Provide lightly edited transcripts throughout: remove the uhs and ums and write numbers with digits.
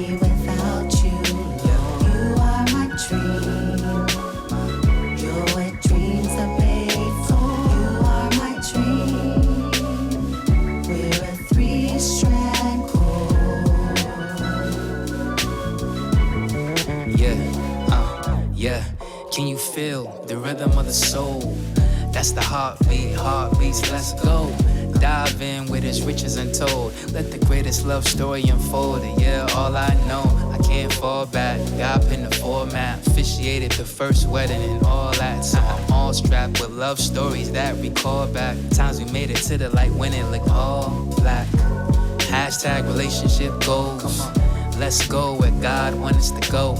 me without you. You are my dream. You're what dreams are made for. You are my dream. We're a three-strand cord. Yeah. Can you feel the rhythm of the soul? That's the heartbeats, let's go. Dive in with its riches untold. Let the greatest love story unfold. And yeah, all I know, I can't fall back. God pinned the format, officiated the first wedding and all that. So I'm all strapped with love stories that recall back times we made it to the light when it looked all black. Hashtag relationship goals. Let's go where God wants us to go.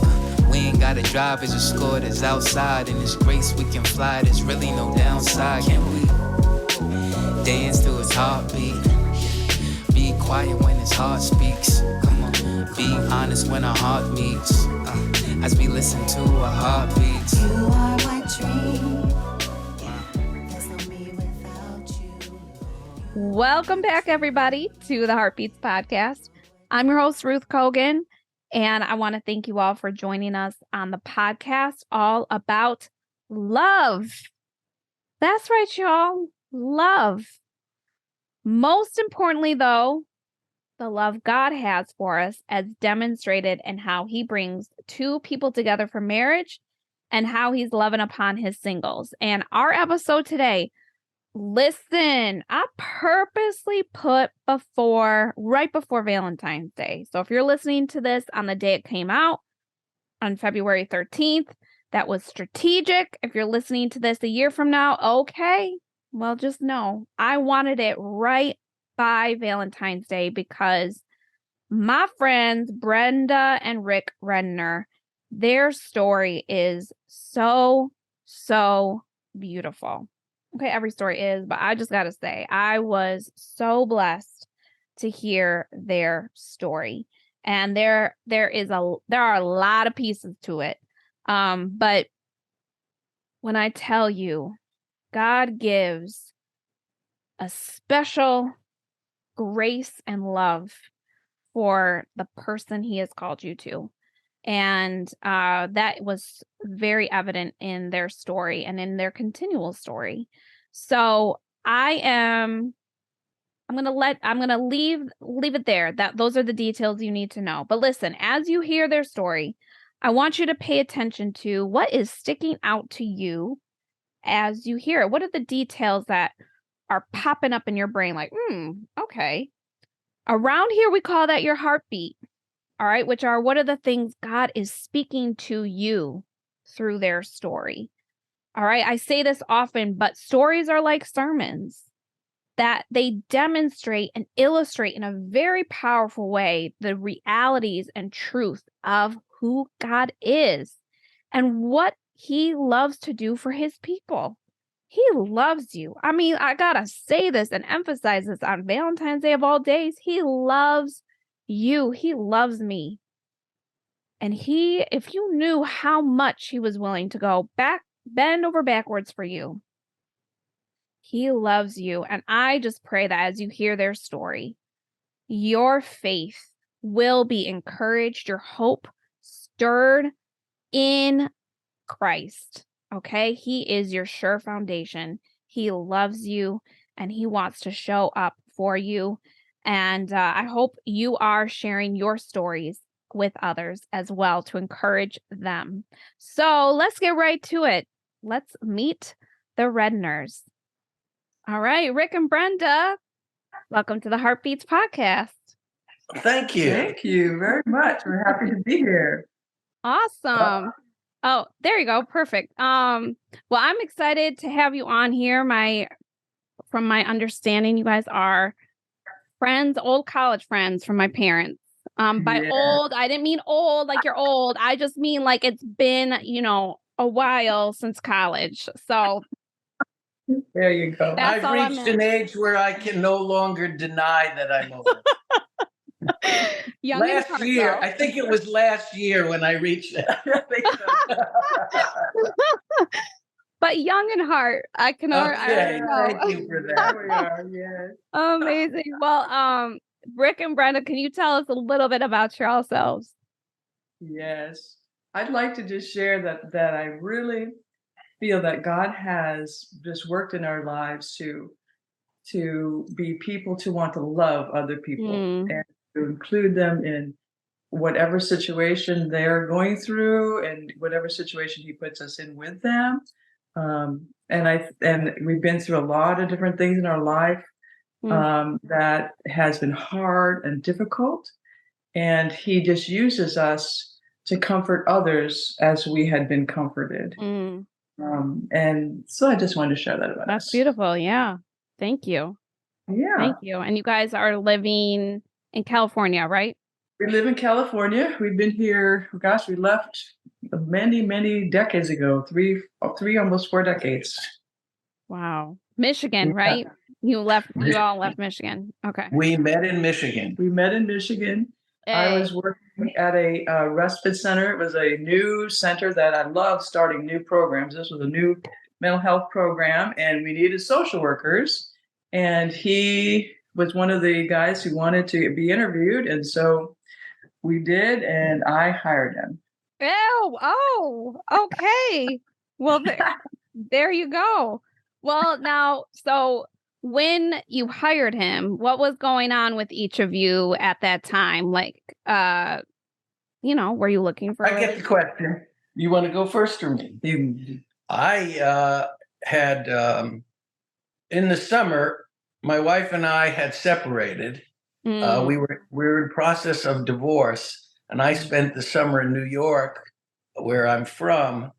We ain't gotta drive, it's just score that's outside. In His grace we can fly, there's really no downside. Can we dance to His heartbeat? Be quiet when His heart speaks. Come on, be honest when our heart meets. As we listen to our heartbeats. You are my dream. There's no me without you. Welcome back, everybody, to the Heartbeats podcast. I'm your host, Ruth Kogan, and I want to thank you all for joining us on the podcast all about love. That's right, y'all. Love. Most importantly, though, the love God has for us as demonstrated in how He brings two people together for marriage and how He's loving upon His singles. And our episode today, listen, I purposely put right before Valentine's Day. So if you're listening to this on the day it came out, on February 13th, that was strategic. If you're listening to this a year from now, okay, well, just know I wanted it right by Valentine's Day because my friends, Brenda and Rick Redner, their story is so beautiful. Okay, every story is, but I just got to say, I was so blessed to hear their story. And there are a lot of pieces to it. But when I tell you, God gives a special grace and love for the person He has called you to. And that was very evident in their story and in their continual story. So I'm going to leave it there. Those are the details you need to know. But listen, as you hear their story, I want you to pay attention to what is sticking out to you as you hear it. What are the details that are popping up in your brain like, okay. Around here, we call that your heartbeat. All right, which are what are the things God is speaking to you through their story. All right, I say this often, but stories are like sermons that they demonstrate and illustrate in a very powerful way the realities and truth of who God is and what He loves to do for His people. He loves you. I mean, I gotta say this and emphasize this on Valentine's Day of all days. He loves you. He loves me. And if you knew how much He was willing to bend over backwards for you, He loves you. And I just pray that as you hear their story, your faith will be encouraged, your hope stirred in Christ. Okay? He is your sure foundation. He loves you and He wants to show up for you. And I hope you are sharing your stories with others as well to encourage them. So let's get right to it. Let's meet the Redners. All right, Rick and Brenda, welcome to the Heartbeats podcast. Thank you. Thank you very much. We're happy to be here. Awesome. Oh, there you go. Perfect. Well, I'm excited to have you on here. From my understanding, you guys are friends, old college friends from my parents. By old, I didn't mean old like you're old. I just mean like it's been, a while since college. So there you go. I've reached an age where I can no longer deny that I'm old. Last year, I think it was last year when I reached it. But young in heart, I can. Okay, I thank you for that. There we are. Yes. Amazing. Well, Rick and Brenda, can you tell us a little bit about yourselves? Yes. I'd like to just share that I really feel that God has just worked in our lives to be people to want to love other people Mm, and to include them in whatever situation they're going through and whatever situation he puts us in with them. And we've been through a lot of different things in our life mm, that has been hard and difficult. And he just uses us to comfort others as we had been comforted. mm. And so I just wanted to share that about That's us. beautiful. Yeah. Thank you. Yeah. Thank you. And you guys are living in California, right? We live in California. We've been here, gosh, we left many, many decades ago, three, almost 4 decades. Wow. Michigan, Yeah. right? You Mich- all left Michigan. Okay. We met in Michigan. We met in Michigan. I Hey. was working at a respite center. It was a new center that I love starting new programs. This was a new mental health program, and we needed social workers. And he was one of the guys who wanted to be interviewed. And so we did, and I hired him. Oh, okay. Well, there you go. Well, now, so when you hired him, what was going on with each of you at that time? Like, were you looking for a I get the question. You want to go first or me? I had, in the summer, my wife and I had separated. Mm, We were in process of divorce, and I spent the summer in New York, where I'm from,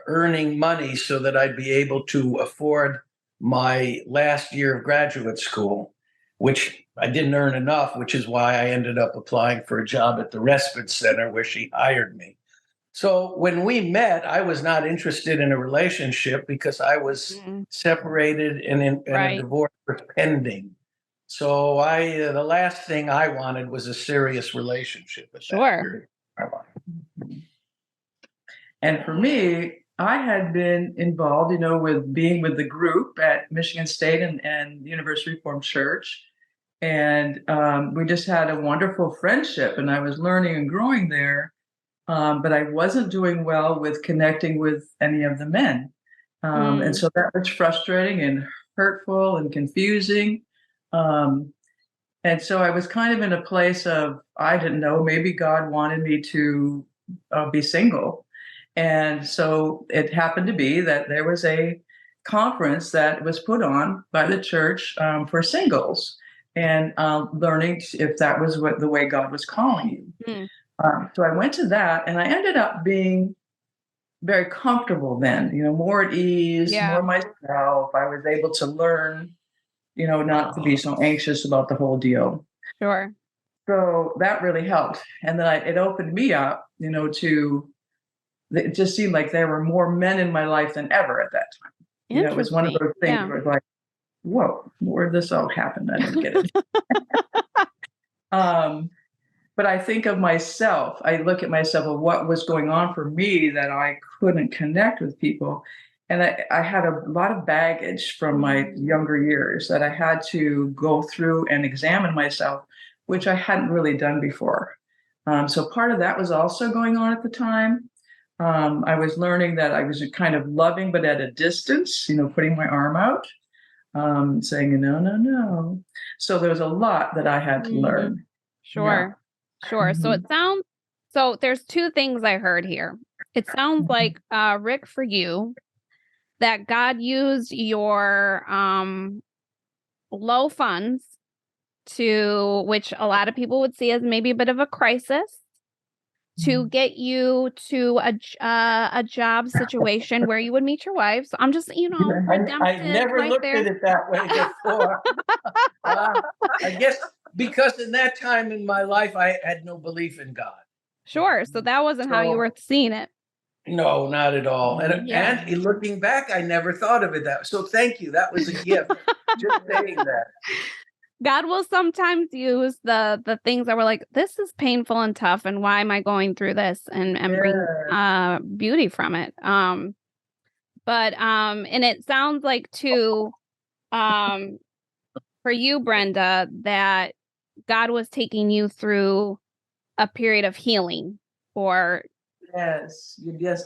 earning money so that I'd be able to afford my last year of graduate school, which I didn't earn enough, which is why I ended up applying for a job at the respite center where she hired me. So when we met, I was not interested in a relationship because I was mm, separated and a right. divorce was pending. So the last thing I wanted was a serious relationship at that Sure. period of my life. And for me, I had been involved, with being with the group at Michigan State and University Reformed Church. And we just had a wonderful friendship, and I was learning and growing there. But I wasn't doing well with connecting with any of the men. And so that was frustrating and hurtful and confusing. Um, and so I was kind of in a place of, I didn't know, maybe God wanted me to be single. And so it happened to be that there was a conference that was put on by the church for singles and learning if that was the way God was calling you. Mm, So I went to that, and I ended up being very comfortable then, more at ease, yeah, more myself. I was able to learn, not to be so anxious about the whole deal. sure. So that really helped. And then it opened me up, it just seemed like there were more men in my life than ever at that time. It was one of Interesting. those things Yeah. where it's like, whoa, where did this all happen? I didn't get it. But I think of myself, I look at myself of what was going on for me that I couldn't connect with people. And I had a lot of baggage from my younger years that I had to go through and examine myself, which I hadn't really done before. So part of that was also going on at the time. I was learning that I was kind of loving, but at a distance, putting my arm out, saying, no, no, no. So there was a lot that I had to learn. Sure. Sure. So so there's two things I heard here. It sounds like, Rick, for you, that God used your low funds which a lot of people would see as maybe a bit of a crisis, to get you to a job situation where you would meet your wife. So I'm just, redemptive I never right looked there. at it that way before. I guess because in that time in my life, I had no belief in God. Sure. So that wasn't how you were seeing it. No, not at all. And Yeah. and looking back, I never thought of it that way. So thank you. That was a gift. Just saying that. God will sometimes use the things that were like, this is painful and tough, and why am I going through this, and bring beauty from it. But and it sounds like too, for you, Brenda, that God was taking you through a period of healing, or Yes,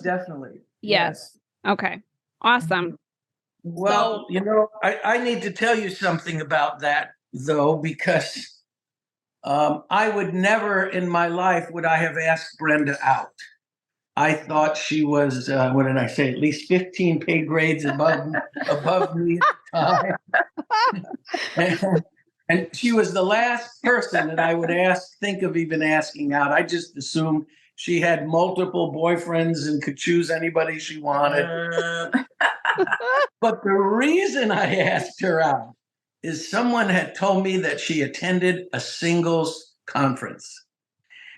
definitely. yes. Okay. Awesome. Well, I need to tell you something about that, though, because I would never in my life would I have asked Brenda out. I thought she was, what did I say, at least 15 pay grades above me at the time. And she was the last person that I would think of even asking out. I just assumed she had multiple boyfriends and could choose anybody she wanted. But the reason I asked her out is someone had told me that she attended a singles conference.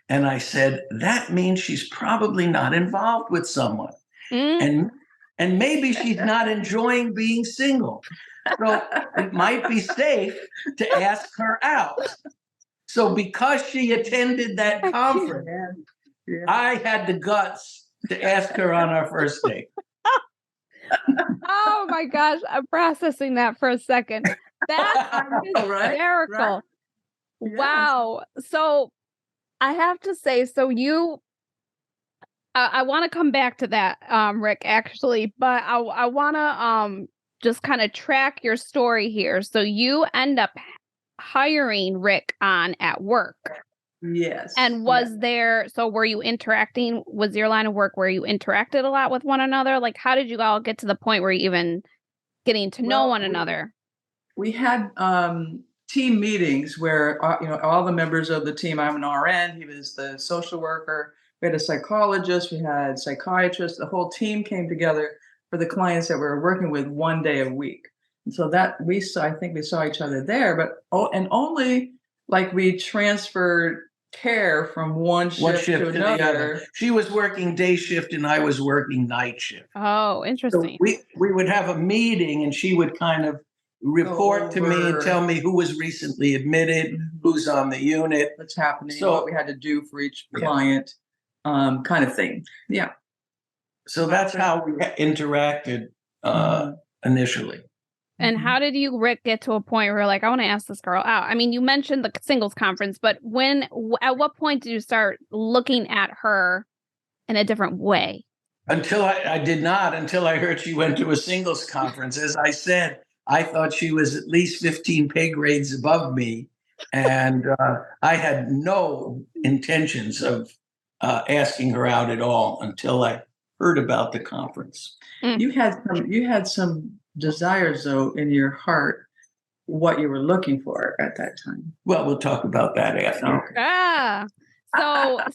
And I said, that means she's probably not involved with someone. Mm. And maybe she's not enjoying being single. So it might be safe to ask her out. So because she attended that conference, I had the guts to ask her on our first date. Oh my gosh, I'm processing that for a second. That's hysterical. Right? Wow. So I have to say, so I want to come back to that, Rick, actually, but I want to just kind of track your story here. So you end up hiring Rick on at work. Yes. And were you interacting, was your line of work where you interacted a lot with one another? Like, how did you all get to the point where you even getting to know one another? We had team meetings where all the members of the team. I'm an RN. He was the social worker. We had a psychologist. We had psychiatrists. The whole team came together for the clients that we were working with one day a week. And so that I think we saw each other there. But only like we transferred care from one shift to another. The other. She was working day shift and I was working night shift. Oh, interesting. So we would have a meeting and she would kind of report to me and tell me who was recently admitted, who's on the unit, what's happening, what we had to do for each client, kind of thing. Yeah. So that's how we interacted initially. And how did you, Rick, get to a point where you're like, I want to ask this girl out? I mean, you mentioned the singles conference, but at what point did you start looking at her in a different way? Until I did not, until I heard she went to a singles conference. As I said, I thought she was at least 15 pay grades above me. And I had no intentions of asking her out at all until I heard about the conference. You had some desires, though, in your heart, what you were looking for at that time. Well, we'll talk about that after.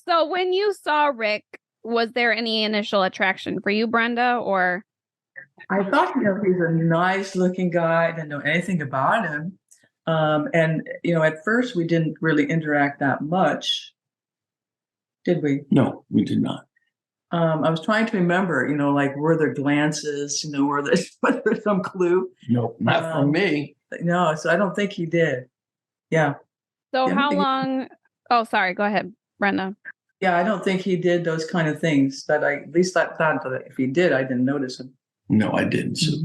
So when you saw Rick, was there any initial attraction for you, Brenda, or? I thought, he's a nice looking guy. I didn't know anything about him. And, at first we didn't really interact that much. Did we? No, we did not. I was trying to remember, like, were there glances, was there some clue? No, not from me. No, so I don't think he did. Yeah. So how long? Oh, sorry. Go ahead, Brenda. Yeah, I don't think he did those kind of things. That at least I thought that if he did, I didn't notice him. No, I didn't. So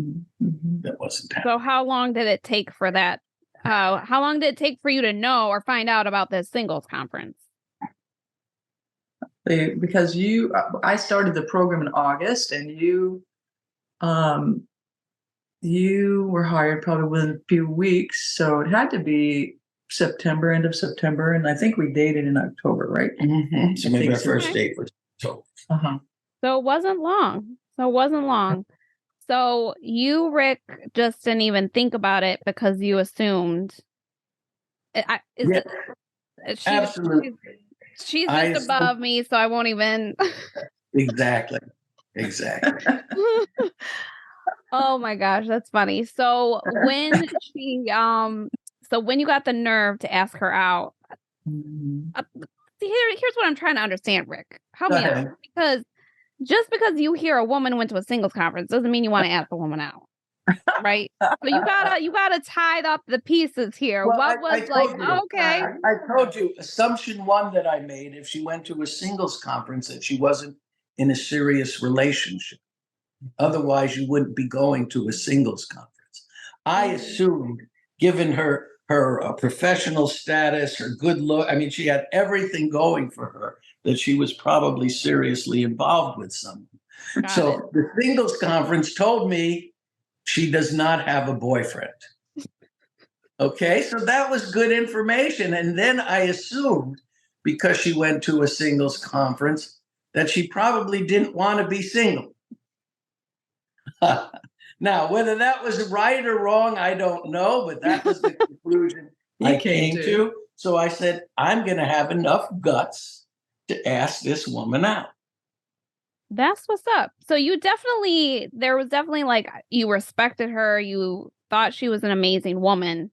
that wasn't happening. So how long did it take for that? How long did it take for you to know or find out about this singles conference? Because I started the program in August, and you were hired probably within a few weeks. So it had to be September, end of September. And I think we dated in October, right? Mm-hmm. So maybe our first date was so. So it wasn't long. So you, Rick, just didn't even think about it because you assumed. Absolutely. She's just above me, so I won't even. Exactly. Oh my gosh, that's funny. So when when you got the nerve to ask her out, here's what I'm trying to understand, Rick. Help me out, because just because you hear a woman went to a singles conference doesn't mean you want to ask the woman out, right? So you gotta tie up the pieces here. Well, what was okay? I told you, assumption one that I made, if she went to a singles conference, that she wasn't in a serious relationship. Otherwise, you wouldn't be going to a singles conference. I assumed, given her her professional status, her good look. I mean, she had everything going for her that she was probably seriously involved with someone. Got So it. the singles conference told me she does not have a boyfriend. Okay, so that was good information. And then I assumed, because she went to a singles conference, that she probably didn't want to be single. Now, whether that was right or wrong, I don't know, but that was the conclusion I came to. So I said, I'm going to have enough guts to ask this woman out. That's what's up. So there was definitely like you respected her, you thought she was an amazing woman.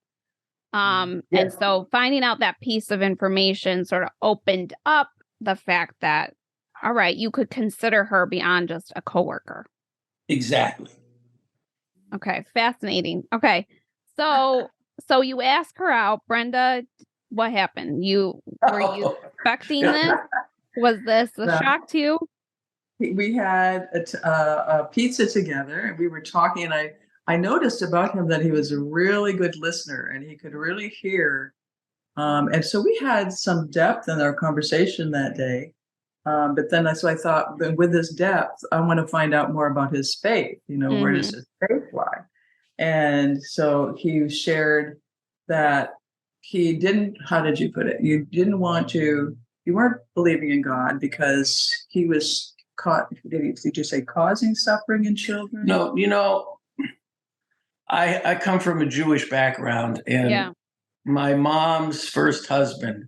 And so finding out that piece of information sort of opened up the fact that, all right, you could consider her beyond just a coworker. Exactly. Okay, fascinating. Okay. So you ask her out, Brenda, what happened? Were you expecting this? Was this a shock to you? We had a pizza together, and we were talking, and I noticed about him that he was a really good listener, and he could really hear. And so we had some depth in our conversation that day. But then so I thought, with this depth, I want to find out more about his faith. Where does his faith lie? And so he shared that he didn't, how did you put it? You weren't believing in God because he was caught, did you say causing suffering in children? No, I come from a Jewish background, and my mom's first husband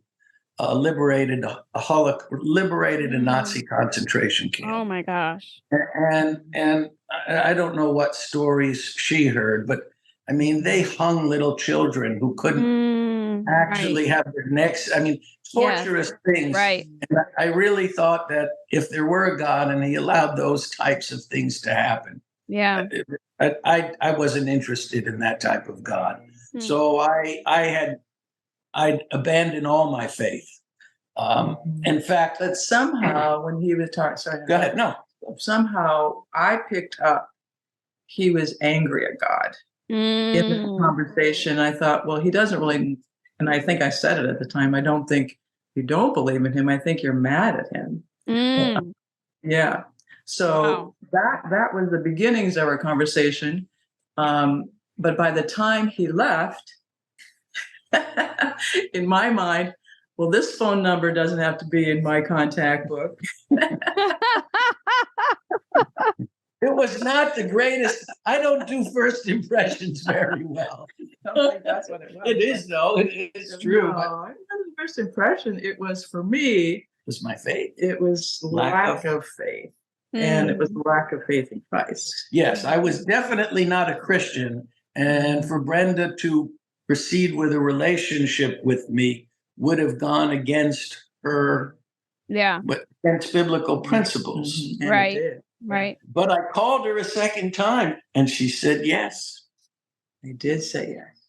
liberated a Nazi concentration camp. Oh my gosh. And I don't know what stories she heard, but I mean, they hung little children who couldn't actually have their necks. I mean, torturous things. Right. And I really thought that if there were a God and he allowed those types of things to happen, I wasn't interested in that type of God. So I'd abandoned all my faith. In fact, but somehow when he was talking, sorry, go ahead. No, somehow I picked up he was angry at God in the conversation. I thought, well, he doesn't really, and I think I said it at the time. I don't think you don't believe in him. I think you're mad at him. Yeah. So that was the beginnings of our conversation. But by the time he left, in my mind, well, this phone number doesn't have to be in my contact book. It was not the greatest. I don't do first impressions very well. I don't think that's what it was. It is, though. It is true. No, the first impression, it was for me. It was my faith. It was lack of faith. And it was lack of faith in Christ. Yes, I was definitely not a Christian. And for Brenda to proceed with a relationship with me would have gone against her, against biblical principles. Right. But I called her a second time, and she said yes. I did say yes.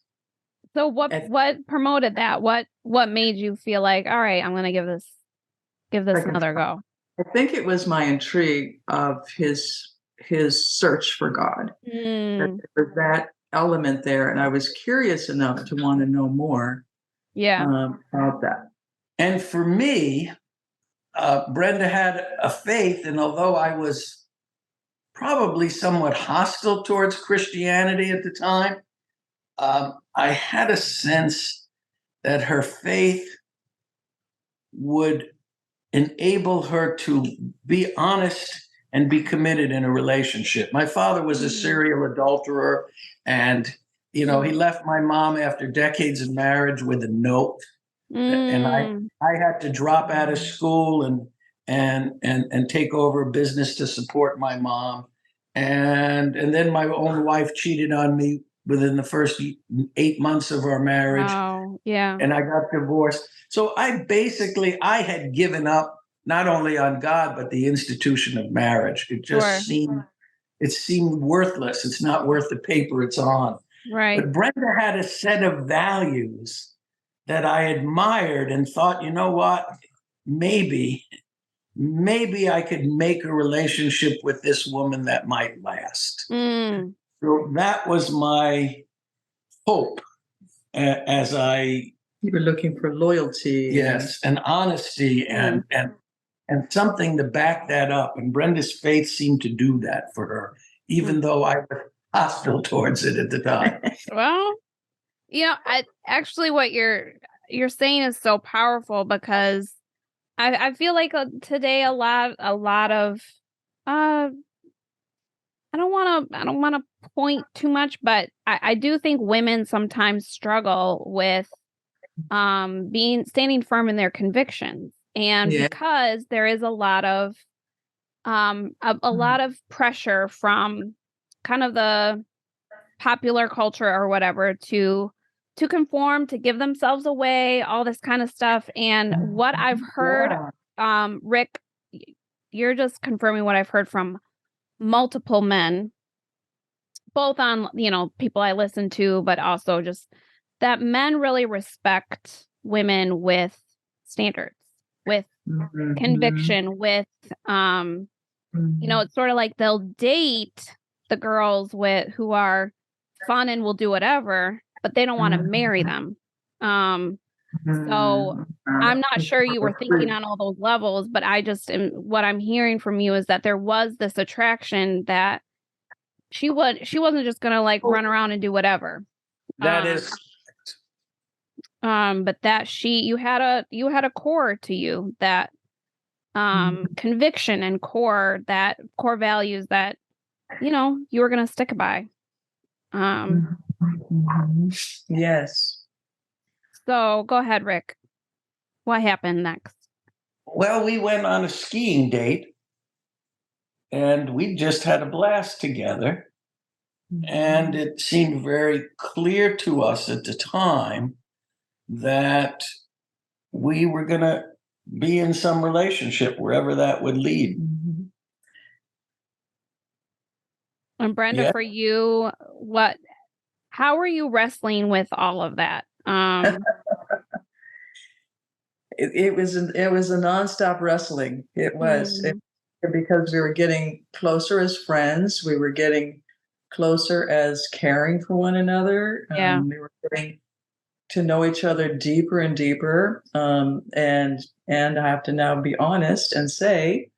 So what promoted that? What made you feel like, all right, I'm going to give this another go? I think it was my intrigue of his search for God. There was that element there, and I was curious enough to want to know more about that. And for me, Brenda had a faith, and although I was probably somewhat hostile towards Christianity at the time, I had a sense that her faith would enable her to be honest and be committed in a relationship. My father was a serial adulterer, and he left my mom after decades of marriage with a note. And I had to drop out of school and take over a business to support my mom. And then my own wife cheated on me within the first 8 months of our marriage. Wow. Yeah. And I got divorced. So I had given up not only on God, but the institution of marriage. It just seemed worthless. It's not worth the paper it's on. Right. But Brenda had a set of values that I admired and thought, you know what, maybe I could make a relationship with this woman that might last. So that was my hope as I, You were looking for loyalty. yes, and honesty and something to back that up. And Brenda's faith seemed to do that for her, even though I was hostile towards it at the time. Well, I actually what you're saying is so powerful because I feel like today a lot of uh I don't want to point too much, but I do think women sometimes struggle with being standing firm in their convictions. And Yeah. because there is a lot of pressure from kind of the popular culture or whatever to conform, to give themselves away, all this kind of stuff. And what I've heard, Rick, you're just confirming what I've heard from multiple men, both on, people I listen to, but also just that men really respect women with standards, with conviction, with, it's sort of like they'll date the girls who are fun and will do whatever, but they don't want to marry them. So I'm not sure you were thinking on all those levels, but what I'm hearing from you is that there was this attraction that she wasn't just gonna like run around and do whatever. That is, but that you had a core to you, that conviction and core values that you were gonna stick by. Yes. So go ahead, Rick. What happened next? well, we went on a skiing date and we just had a blast together. And it seemed very clear to us at the time that we were going to be in some relationship, wherever that would lead. And Brenda, Yeah. for you, how were you wrestling with all of that? It was a nonstop wrestling. It was because we were getting closer as friends. We were getting closer as caring for one another. Yeah. We were getting to know each other deeper and deeper. And I have to now be honest and say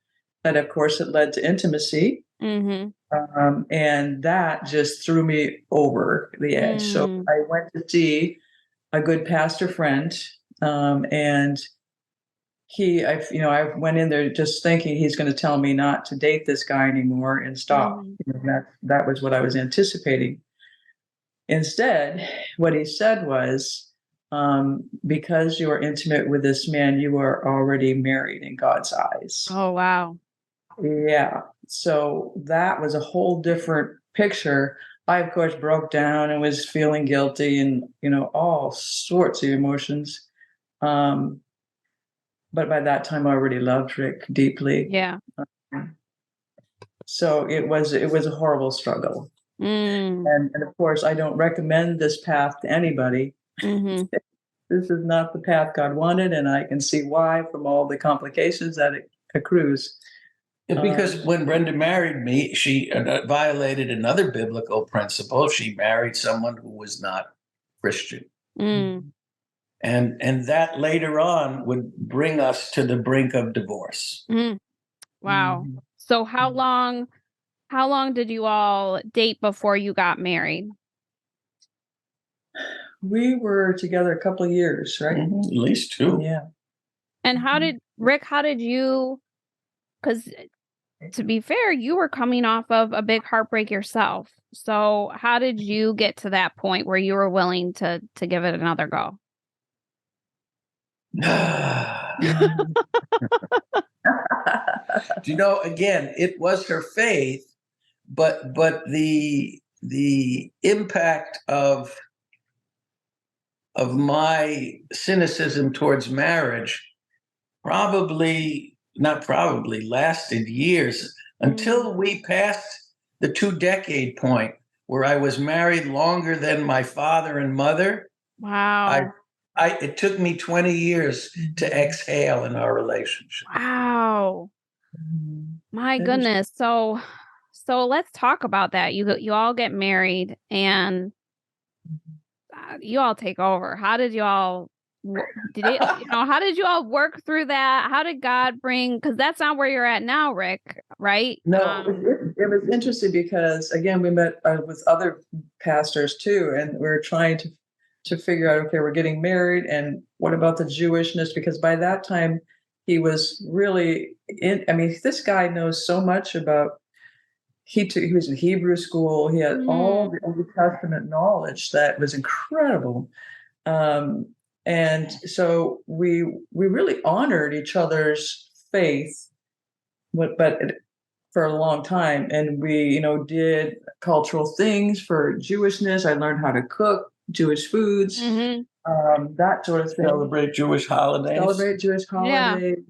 that, of course, it led to intimacy. And that just threw me over the edge. So I went to see a good pastor friend, and I went in there just thinking he's going to tell me not to date this guy anymore and stop. That was what I was anticipating. Instead, what he said was, because you are intimate with this man, you are already married in God's eyes. Oh, wow. Yeah. So that was a whole different picture. I, of course, broke down and was feeling guilty and, all sorts of emotions. But by that time, I already loved Rick deeply. Yeah. So it was a horrible struggle. And of course, I don't recommend this path to anybody. This is not the path God wanted, and I can see why from all the complications that it accrues. Because when Brenda married me, she violated another biblical principle. She married someone who was not Christian. And that later on would bring us to the brink of divorce. Wow. So how long did you all date before you got married? We were together a couple of years, right? At least 2. Yeah. And Rick, how did you, because to be fair, you were coming off of a big heartbreak yourself. So how did you get to that point where you were willing to give it another go? Again, it was her faith, but the impact of my cynicism towards marriage lasted years until we passed the 2-decade point where I was married longer than my father and mother. Wow. It took me 20 years to exhale in our relationship. Wow. My goodness. So let's talk about that. You all get married, and you all take over? How did you all did it, how did you all work through that? How did God bring, because that's not where you're at now, Rick, right? No, it was interesting because again, we met with other pastors too, and we were trying to figure out, okay, we're getting married, and what about the Jewishness? Because by that time, he was really in. I mean, this guy knows so much about. He was in Hebrew school. He had all the Old Testament knowledge that was incredible. And so we really honored each other's faith, but for a long time, and we did cultural things for Jewishness. I learned how to cook Jewish foods, that sort of thing. Celebrate Jewish holidays. Celebrate Jewish holidays.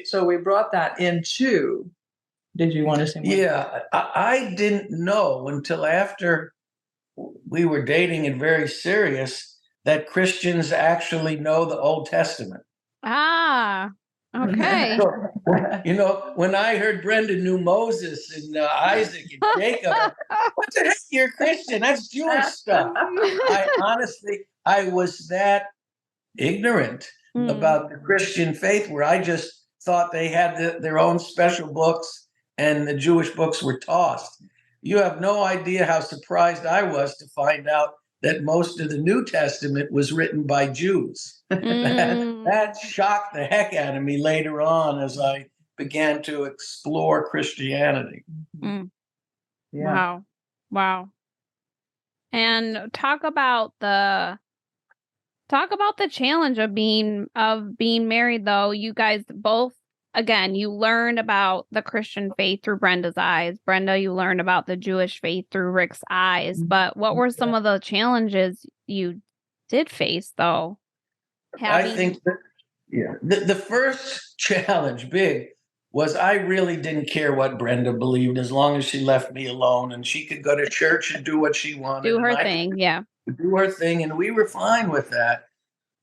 So we brought that into. Did you want to say more? Yeah, I didn't know until after we were dating and very serious that Christians actually know the Old Testament. Ah, okay. So, when I heard Brenda knew Moses and Isaac and Jacob, what the heck, you're a Christian? That's Jewish stuff. I was that ignorant about the Christian faith, where I just thought they had their own special books and the Jewish books were tossed. You have no idea how surprised I was to find out that most of the New Testament was written by Jews. That shocked the heck out of me later on as I began to explore Christianity. Yeah. Wow. And talk about the challenge of being married, though. You guys both, again, you learned about the Christian faith through Brenda's eyes. Brenda, you learned about the Jewish faith through Rick's eyes. But what were some of the challenges you did face, though? I think that, the first challenge, big, was I really didn't care what Brenda believed as long as she left me alone and she could go to church and do what she wanted. Do her thing, do her thing, and we were fine with that.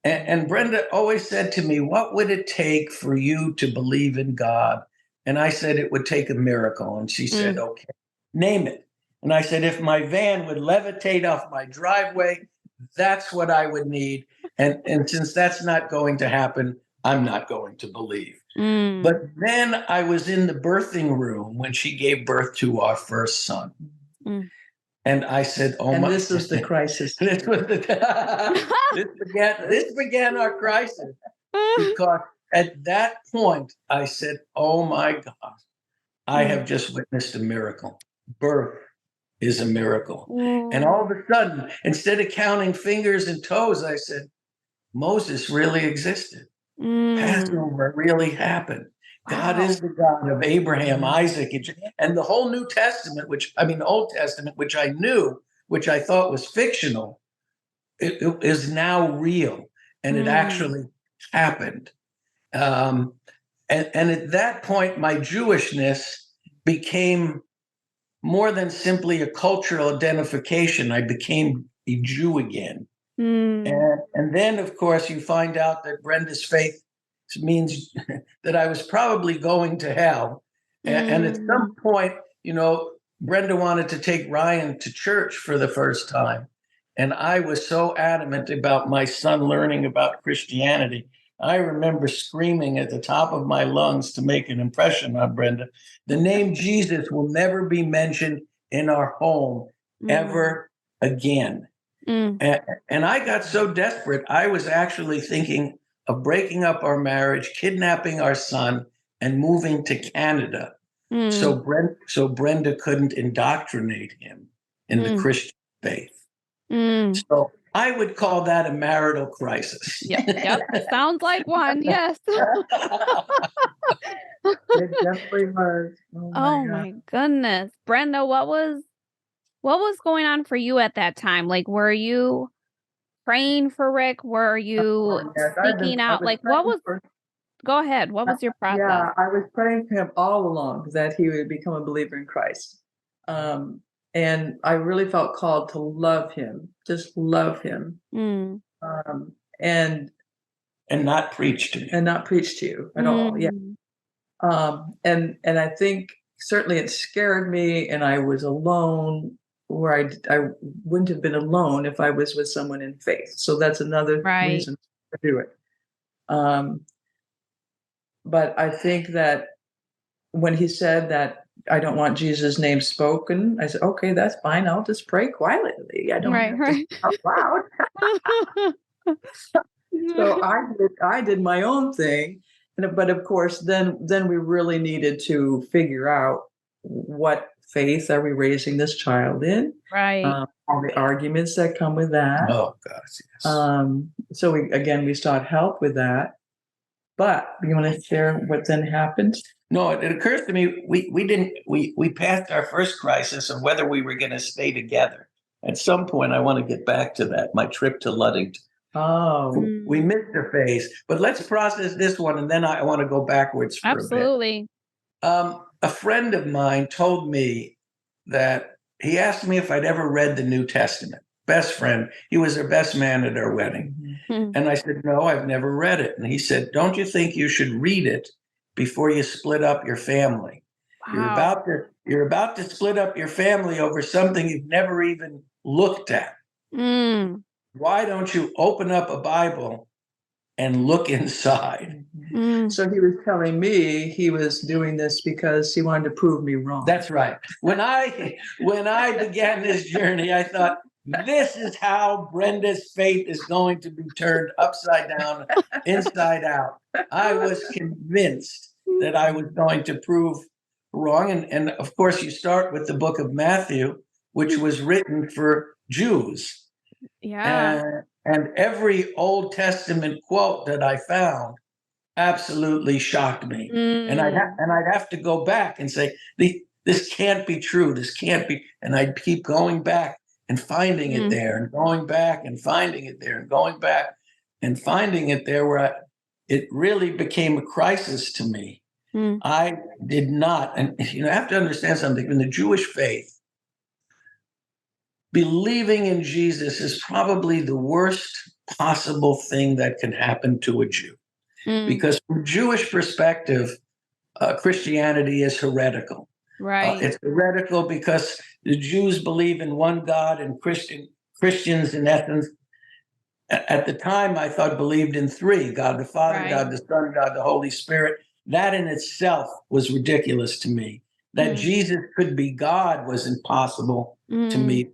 And Brenda always said to me, what would it take for you to believe in God? And I said, it would take a miracle. And she said, okay, name it. And I said, if my van would levitate off my driveway, that's what I would need. And since that's not going to happen, I'm not going to believe. But then I was in the birthing room when she gave birth to our first son. And I said, "Oh my!" This was the crisis. This began our crisis, because at that point I said, "Oh my God, I have just witnessed a miracle. Birth is a miracle." And all of a sudden, instead of counting fingers and toes, I said, "Moses really existed. Passover really happened. God is the God of Abraham, Isaac, and the whole New Testament, Old Testament, which I knew, which I thought was fictional, it is now real, and it actually happened." And at that point, my Jewishness became more than simply a cultural identification. I became a Jew again. And then, of course, you find out that Brenda's faith means that I was probably going to hell. And at some point, Brenda wanted to take Ryan to church for the first time. And I was so adamant about my son learning about Christianity. I remember screaming at the top of my lungs to make an impression on Brenda, the name Jesus will never be mentioned in our home ever again. And I got so desperate, I was actually thinking of breaking up our marriage, kidnapping our son, and moving to Canada. So Brenda couldn't indoctrinate him in the Christian faith. So I would call that a marital crisis. Yep. Sounds like one. Yes. It definitely was. Oh my goodness, Brenda, what was going on for you at that time? Like, were you praying for Rick? Were you seeking out? Like, what was? Go ahead. What was your process? Yeah, I was praying for him all along that he would become a believer in Christ. And I really felt called to love him, just love him. And not preach to me. And not preach to you at all. Yeah. And I think certainly it scared me, and I was alone where I wouldn't have been alone if I was with someone in faith. So that's another Right. reason to do it. But I think that when he said that I don't want Jesus' name spoken, I said, okay, that's fine. I'll just pray quietly. I don't have to say out loud. So I did my own thing. But of course, then we really needed to figure out what faith are we raising this child in? Right. All the arguments that come with that. Oh gosh, yes. So we sought help with that. But you want to share what then happened? No, it occurs to me we passed our first crisis of whether we were going to stay together. At some point, I want to get back to that. My trip to Ludington. Oh, We missed the phase, but let's process this one, and then I want to go backwards for Absolutely. a bit. A friend of mine told me that he asked me if I'd ever read the New Testament. Best friend, he was their best man at our wedding. And I said, no, I've never read it. And he said, don't you think you should read it before you split up your family? Wow. You're about to split up your family over something you've never even looked at. Why don't you open up a Bible and look inside? So he was telling me he was doing this because he wanted to prove me wrong. That's right. When I began this journey, I thought, this is how Brenda's faith is going to be turned upside down, inside out. I was convinced that I was going to prove wrong. And of course, you start with the book of Matthew, which was written for Jews. Yeah. And every Old Testament quote that I found absolutely shocked me. And I'd have to go back and say, this can't be true. This can't be. And I'd keep going back and finding it there, and going back and finding it there, and going back and finding it there, where it really became a crisis to me. I did not, and you have to understand something. In the Jewish faith, believing in Jesus is probably the worst possible thing that can happen to a Jew. Because from Jewish perspective, Christianity is heretical. Right. It's heretical because the Jews believe in one God, and Christians, in essence, at the time, I thought believed in three: God the Father, Right. God the Son, God the Holy Spirit. That in itself was ridiculous to me. That Jesus could be God was impossible to me.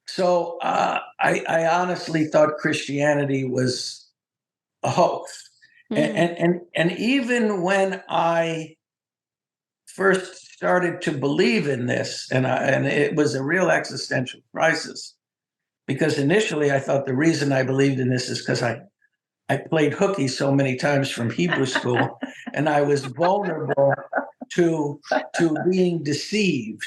So I honestly thought Christianity was a hoax. And even when I first started to believe in this, and it was a real existential crisis, because initially I thought the reason I believed in this is because I played hooky so many times from Hebrew school, and I was vulnerable to being deceived.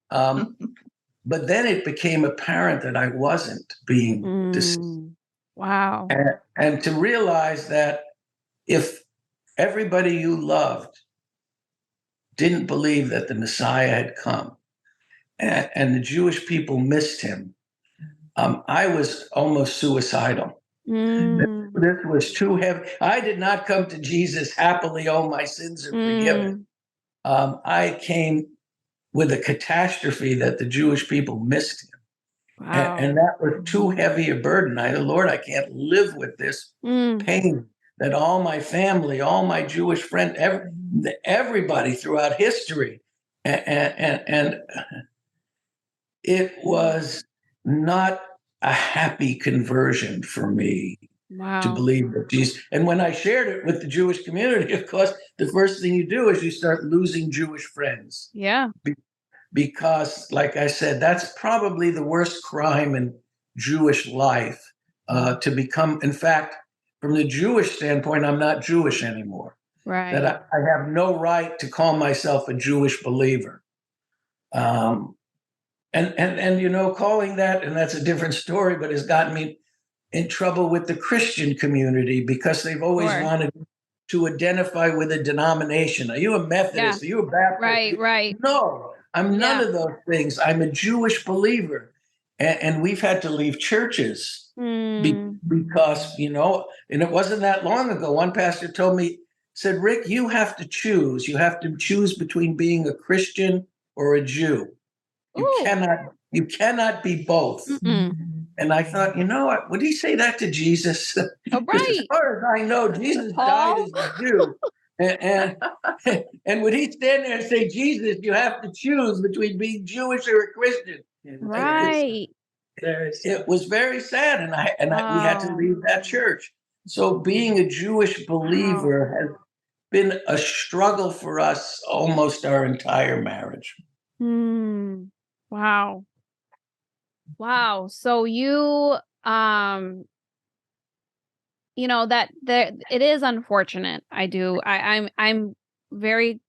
But then it became apparent that I wasn't being deceived. Wow. And to realize that if everybody you loved didn't believe that the Messiah had come, and the Jewish people missed him, I was almost suicidal. This was too heavy. I did not come to Jesus happily, oh, my sins are forgiven. I came with a catastrophe that the Jewish people missed him. Wow. And that was too heavy a burden. Lord, I can't live with this pain that all my family, all my Jewish friends, everybody throughout history, and it was not a happy conversion for me to believe that Jesus. And when I shared it with the Jewish community, of course, the first thing you do is you start losing Jewish friends. Yeah. Because, like I said, that's probably the worst crime in Jewish life, to become. In fact, from the Jewish standpoint, I'm not Jewish anymore. Right. That I have no right to call myself a Jewish believer. And calling that, and that's a different story, but has gotten me in trouble with the Christian community, because they've always wanted to identify with a denomination. Are you a Methodist? Are you a Baptist? Right. No, I'm none of those things. I'm a Jewish believer. And we've had to leave churches because, and it wasn't that long ago. One pastor told me, said, Rick, you have to choose. You have to choose between being a Christian or a Jew. Ooh. You cannot be both. Mm-mm. And I thought, you know what? Would he say that to Jesus? Oh, Because as right. far as I know, Jesus died Paul? as a Jew. And would he stand there and say, Jesus, you have to choose between being Jewish or a Christian? Right. It was very sad, we had to Oh. leave that church. So being a Jewish believer has been a struggle for us almost our entire marriage. Hmm. Wow. Wow. So that there it is unfortunate. I'm very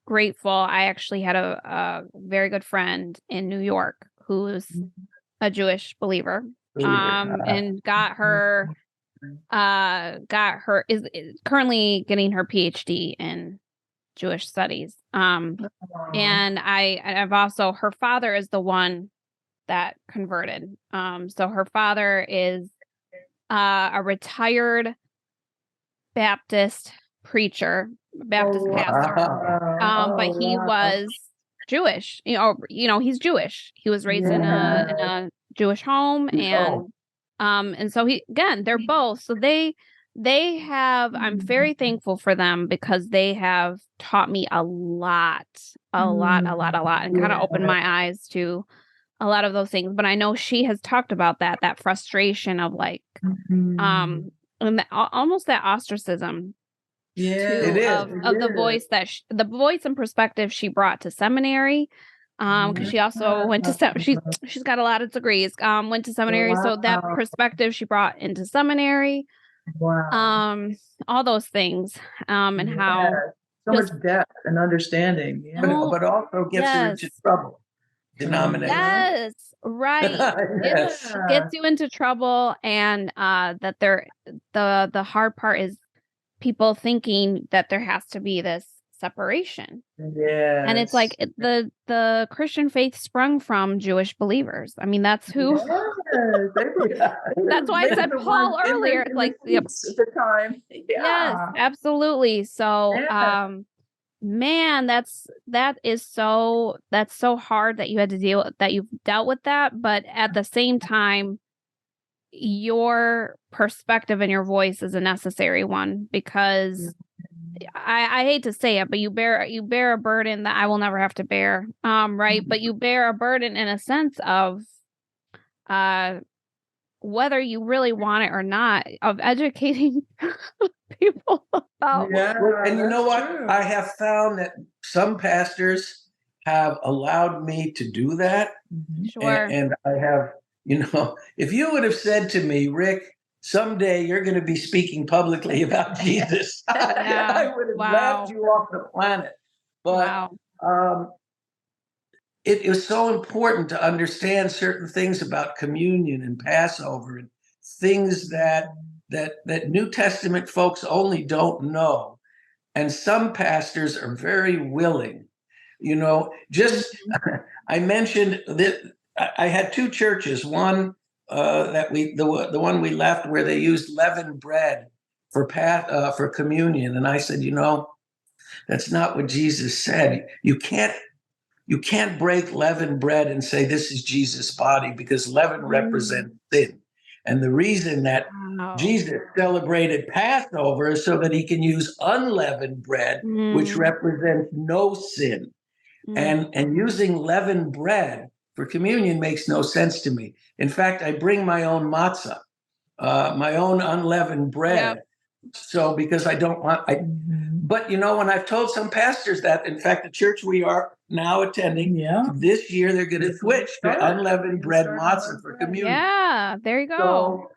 grateful. I actually had a very good friend in New York who's a Jewish believer. And is currently getting her PhD in Jewish studies. And I've also, her father is the one that converted. So her father is a retired Baptist Baptist pastor. But he was Jewish. He's Jewish. He was raised in a Jewish home, and so they're both. So they have. I'm very thankful for them because they have taught me a lot, and kind of opened my eyes to a lot of those things. But I know she has talked about that frustration of like, and almost that ostracism It too, is. of the voice the voice and perspective she brought to seminary, because she also went to she's got a lot of degrees, went to seminary, so that perspective she brought into seminary, all those things, and how so much depth and understanding. Yeah. But also gets her into trouble. Denomination. Yes, right. Yes. Gets you into trouble, and that the hard part is people thinking that there has to be this separation. Yeah. And it's like the Christian faith sprung from Jewish believers. I mean, that's who. That's why I said Paul earlier. It's like, yep. At the time. Yeah. Yes, absolutely. So, man, that's so hard that you had to that you've dealt with that. But at the same time, your perspective and your voice is a necessary one, because I hate to say it, but you bear a burden that I will never have to bear. Right. But you bear a burden in a sense of whether you really want it or not, of educating people about. And you know what? True. I have found that some pastors have allowed me to do that. Sure. And I have, if you would have said to me, Rick, someday you're going to be speaking publicly about Jesus, I would have laughed you off the planet. But it was so important to understand certain things about communion and Passover and things that New Testament folks only don't know. And some pastors are very willing, I mentioned that I had two churches, one the one we left where they used leavened bread for communion. And I said, that's not what Jesus said. You can't break leavened bread and say this is Jesus' body, because leaven represents sin. And the reason that Jesus celebrated Passover is so that he can use unleavened bread, which represents no sin. And using leavened bread for communion makes no sense to me. In fact, I bring my own matzah, my own unleavened bread. Yep. So because I don't want, but when I've told some pastors that, in fact, the church we are now attending, this year they're going to switch to unleavened bread matzah for communion. Yeah, there you go. So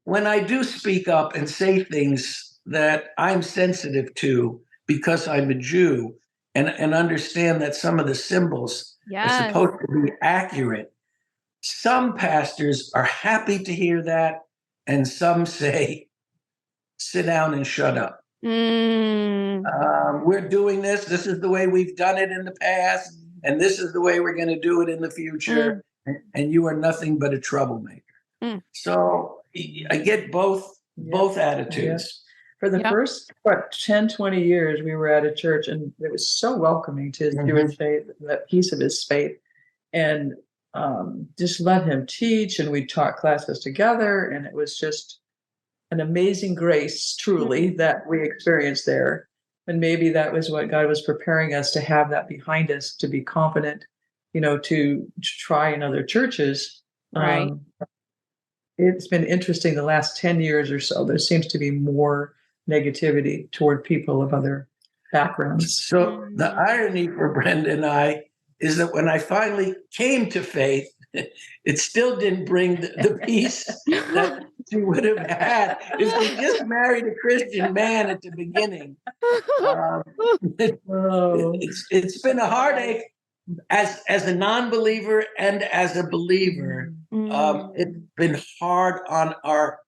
when I do speak up and say things that I'm sensitive to because I'm a Jew, and understand that some of the symbols are supposed to be accurate, some pastors are happy to hear that, and some say, sit down and shut up. We're doing this. This is the way we've done it in the past, and this is the way we're going to do it in the future. And you are nothing but a troublemaker. So I get both attitudes. For the first 10, 20 years, we were at a church, and it was so welcoming to his Jewish faith, that piece of his faith. and just let him teach, and we taught classes together, and it was just an amazing grace, truly, that we experienced there. And maybe that was what God was preparing us to have that behind us, to be confident, to try in other churches. Right. It's been interesting the last 10 years or so. There seems to be more negativity toward people of other backgrounds. So the irony for Brenda and I is that when I finally came to faith, it still didn't bring the peace that she would have had if she just married a Christian man at the beginning. It's been a heartache as a non-believer and as a believer. It's been hard on our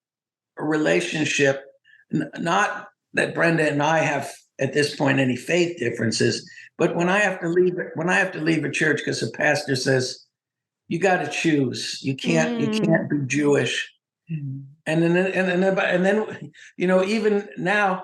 relationship. Not that Brenda and I have at this point any faith differences, but when I have to leave a church because the pastor says you got to choose, you can't be Jewish, and then even now,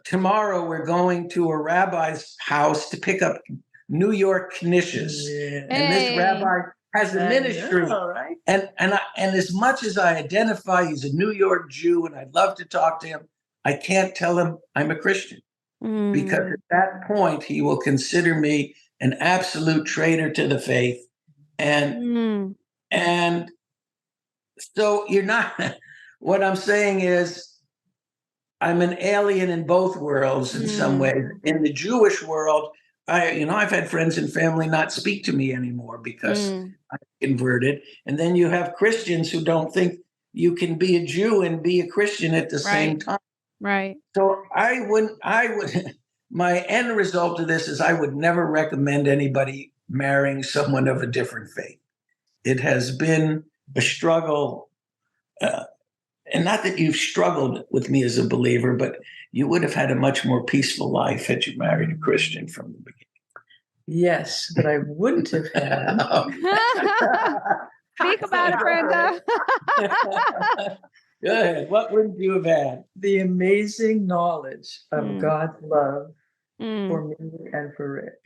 tomorrow we're going to a rabbi's house to pick up New York knishes, and this rabbi has a ministry, right? And as much as I identify he's a New York Jew and I'd love to talk to him, I can't tell him I'm a Christian because at that point he will consider me an absolute traitor to the faith, and so you're not. What I'm saying is, I'm an alien in both worlds in some ways. In the Jewish world, I've had friends and family not speak to me anymore because I converted. And then you have Christians who don't think you can be a Jew and be a Christian at the same time. Right. So my end result of this is I would never recommend anybody marrying someone of a different faith. It has been a struggle. And not that you've struggled with me as a believer, but you would have had a much more peaceful life had you married a Christian from the beginning. Yes, but I wouldn't have had. Speak about it, Brenda. Go ahead. What wouldn't you have had? The amazing knowledge of God's love for me and for Rick.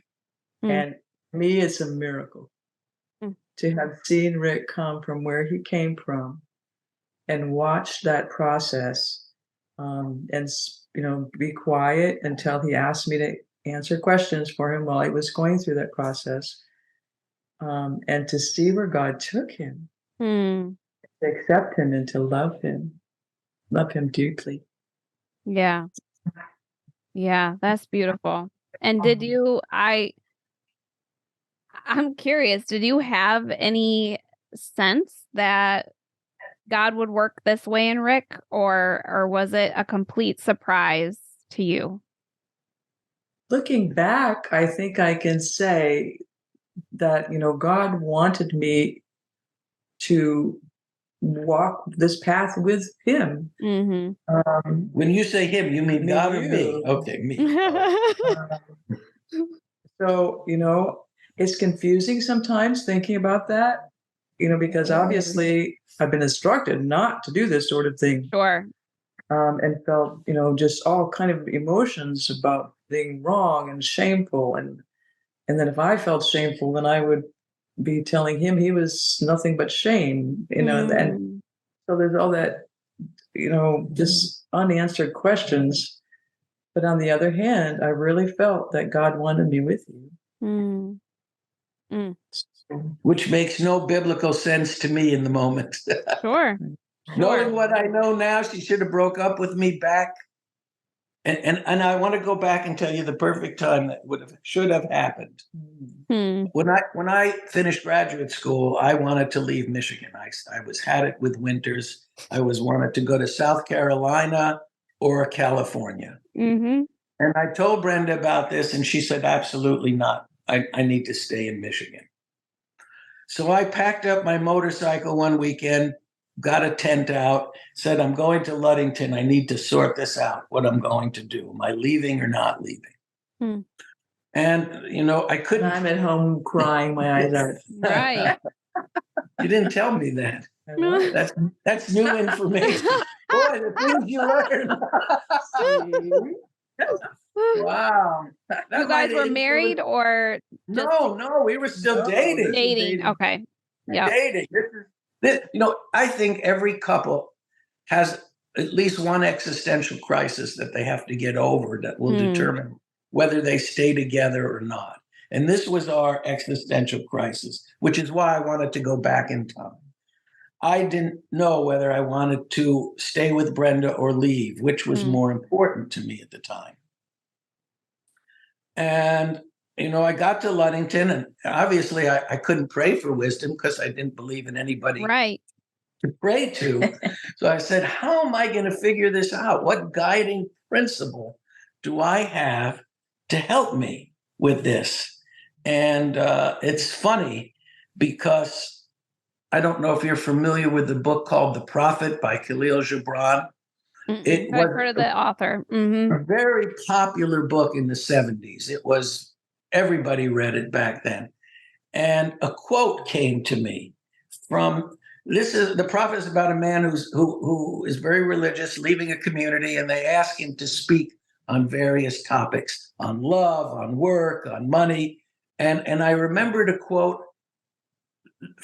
And for me, it's a miracle to have seen Rick come from where he came from and watch that process, and be quiet until he asked me to answer questions for him while I was going through that process, and to see where God took him, to accept him and to love him deeply. Yeah, that's beautiful. And I'm curious, did you have any sense that God would work this way in Rick, or was it a complete surprise to you? Looking back, I think I can say that, God wanted me to walk this path with him. When you say him, you mean God or me? Okay, me. So, it's confusing sometimes thinking about that, because obviously I've been instructed not to do this sort of thing. Sure. And felt, just all kind of emotions about being wrong and shameful. And then if I felt shameful, then I would be telling him he was nothing but shame, and so there's all that, just unanswered questions. But on the other hand, I really felt that God wanted me with you. Which makes no biblical sense to me in the moment. Sure. Knowing what I know now, she should have broke up with me back. And I want to go back and tell you the perfect time that should have happened. When I finished graduate school, I wanted to leave Michigan. I had it with winters. I wanted to go to South Carolina or California. And I told Brenda about this, and she said, absolutely not. I need to stay in Michigan. So I packed up my motorcycle one weekend, got a tent out, said, I'm going to Ludington. I need to sort this out, what I'm going to do. Am I leaving or not leaving? And, I couldn't. I'm at home crying my eyes out. Right. You didn't tell me that. That's new information. Boy, the things you learn. Wow. That You might guys were influence- married or No, we were still No, dating. this is dating? Okay. Yeah. Dating. I think every couple has at least one existential crisis that they have to get over that will determine whether they stay together or not. And this was our existential crisis, which is why I wanted to go back in time. I didn't know whether I wanted to stay with Brenda or leave, which was more important to me at the time. And, I got to Ludington, and obviously I couldn't pray for wisdom because I didn't believe in anybody Right. to pray to. So I said, how am I going to figure this out? What guiding principle do I have to help me with this? And it's funny because I don't know if you're familiar with the book called The Prophet by Khalil Gibran. It I've was heard of the author. a very popular book in the 70s. Everybody read it back then. And a quote came to me from The Prophet is about a man who is very religious, leaving a community, and they ask him to speak on various topics, on love, on work, on money. And I remembered a quote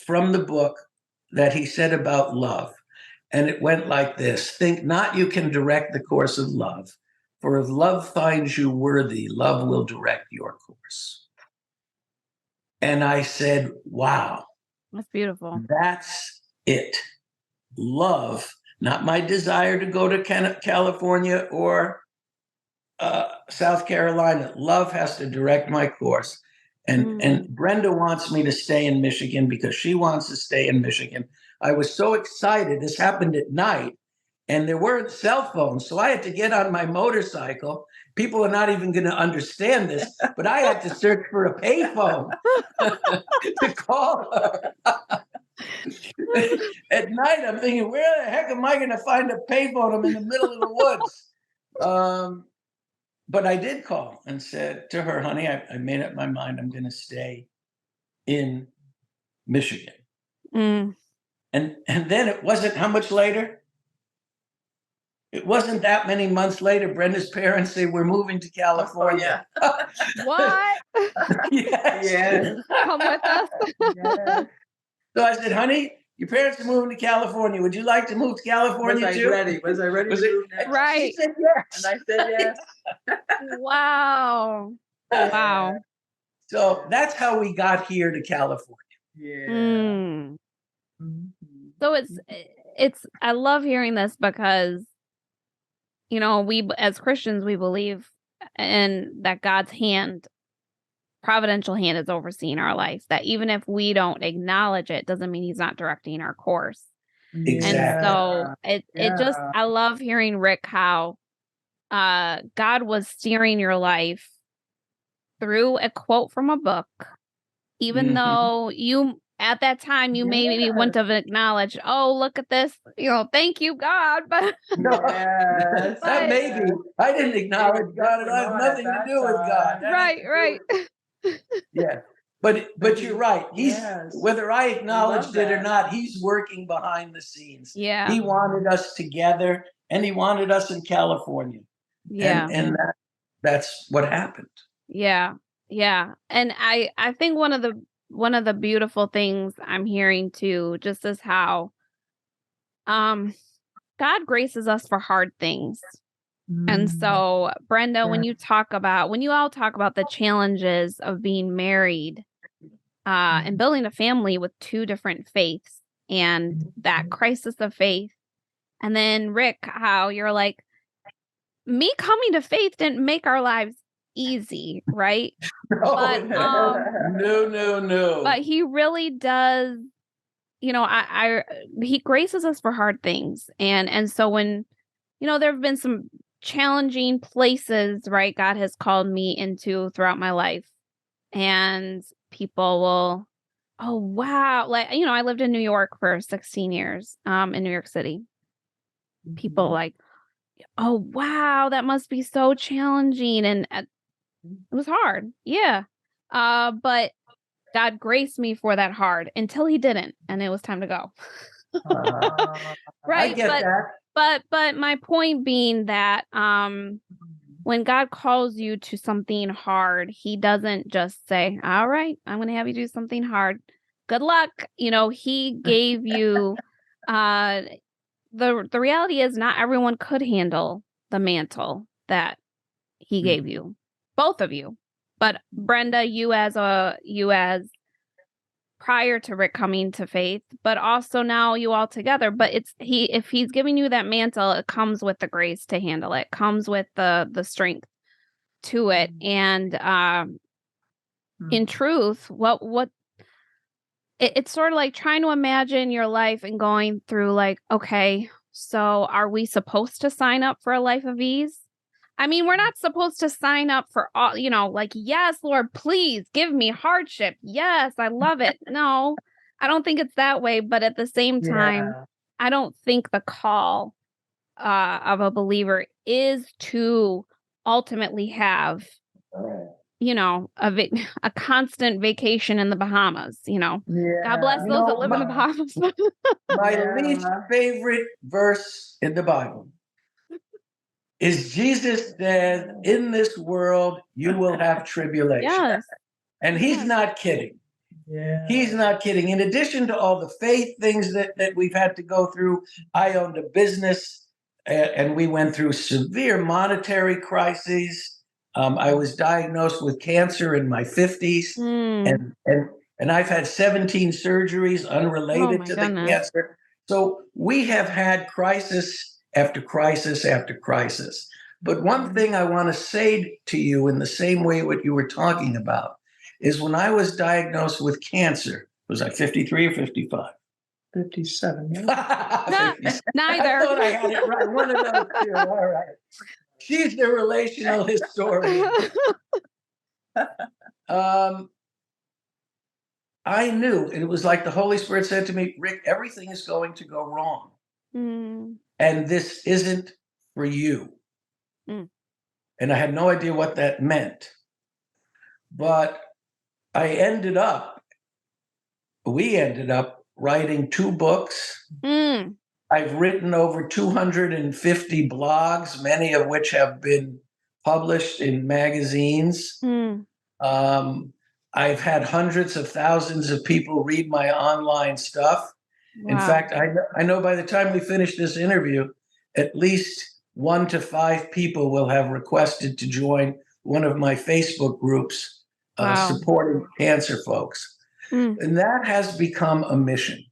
from the book that he said about love. And it went like this: think not you can direct the course of love, for if love finds you worthy, love will direct your course. And I said, wow, That's beautiful. that's it. Love, not my desire to go to California or South Carolina. Love has to direct my course. And Brenda wants me to stay in Michigan because she wants to stay in Michigan. I was so excited. This happened at night, and there weren't cell phones. So I had to get on my motorcycle. People are not even going to understand this, but I had to search for a payphone to call her. At night, I'm thinking, where the heck am I going to find a payphone? I'm in the middle of the woods. But I did call and said to her, honey, I made up my mind. I'm going to stay in Michigan. And then it wasn't how much later? It wasn't that many months later. Brenda's parents say we're moving to California. What? Yes. Yes. Come with us. Yes. So I said, honey, your parents are moving to California. Would you like to move to California Was I too? ready? Was I ready to move now? Right. She said yes. And I said yes. Wow. Wow. So that's how we got here to California. Yeah. Mm. Mhm. So it's I love hearing this because we as Christians we believe in that God's providential hand is overseeing our life, that even if we don't acknowledge it doesn't mean he's not directing our course. Exactly. And so it just I love hearing, Rick, how God was steering your life through a quote from a book, even though you at that time you maybe wouldn't have acknowledged, oh, look at this, thank you, God. But No, Yes. that may be. I didn't acknowledge God, and I have nothing to do with God. right. Yeah. But you're right. He's Yes. whether I acknowledged it or that. not, he's working behind the scenes. Yeah. He wanted us together, and he wanted us in California. Yeah. And that's what happened. Yeah. Yeah. And I think one of the beautiful things I'm hearing too, just is how God graces us for hard things. And so, Brenda, when you all talk about the challenges of being married and building a family with two different faiths and that crisis of faith, and then Rick, how you're like, me coming to faith didn't make our lives easy, right? But No. but he really does, he graces us for hard things. And so when, there have been some challenging places, right, God has called me into throughout my life. And people will, oh, wow. Like, I lived in New York for 16 years, in New York City. People like, oh, wow, that must be so challenging. And it was hard. Yeah. But God graced me for that hard until he didn't. And it was time to go. I Right. get that. But my point being that, when God calls you to something hard, he doesn't just say, all right, I'm going to have you do something hard. Good luck. He gave you, the reality is not everyone could handle the mantle that he gave you, both of you. But Brenda, you as prior to Rick coming to faith, but also now you all together. But if he's giving you that mantle, it comes with the grace to handle it, comes with the strength to it. And in truth, it's sort of like trying to imagine your life and going through like, okay, so are we supposed to sign up for a life of ease? I mean, we're not supposed to sign up for all, like, yes, Lord, please give me hardship. Yes, I love it. No, I don't think it's that way. But at the same time, I don't think the call of a believer is to ultimately have, a constant vacation in the Bahamas. God bless those that live in the Bahamas. My least favorite verse in the Bible is Jesus said, in this world, you will have tribulation. Yes. And he's not kidding. Yeah. He's not kidding. In addition to all the faith things that we've had to go through, I owned a business and we went through severe monetary crises. I was diagnosed with cancer in my 50s. And I've had 17 surgeries unrelated to the cancer. So we have had crisis after crisis after crisis. But one thing I want to say to you in the same way what you were talking about is when I was diagnosed with cancer, was I 53 or 55? 57. Neither. I thought I had it right. One of those two. All right. She's the relational historian. I knew, and it was like the Holy Spirit said to me, Rick, everything is going to go wrong. And this isn't for you. And I had no idea what that meant. But we ended up writing 2 books. I've written over 250 blogs, many of which have been published in magazines. I've had hundreds of thousands of people read my online stuff. Wow. In fact, I know by the time we finish this interview, at least 1 to 5 people will have requested to join one of my Facebook groups supporting cancer folks. And that has become a mission.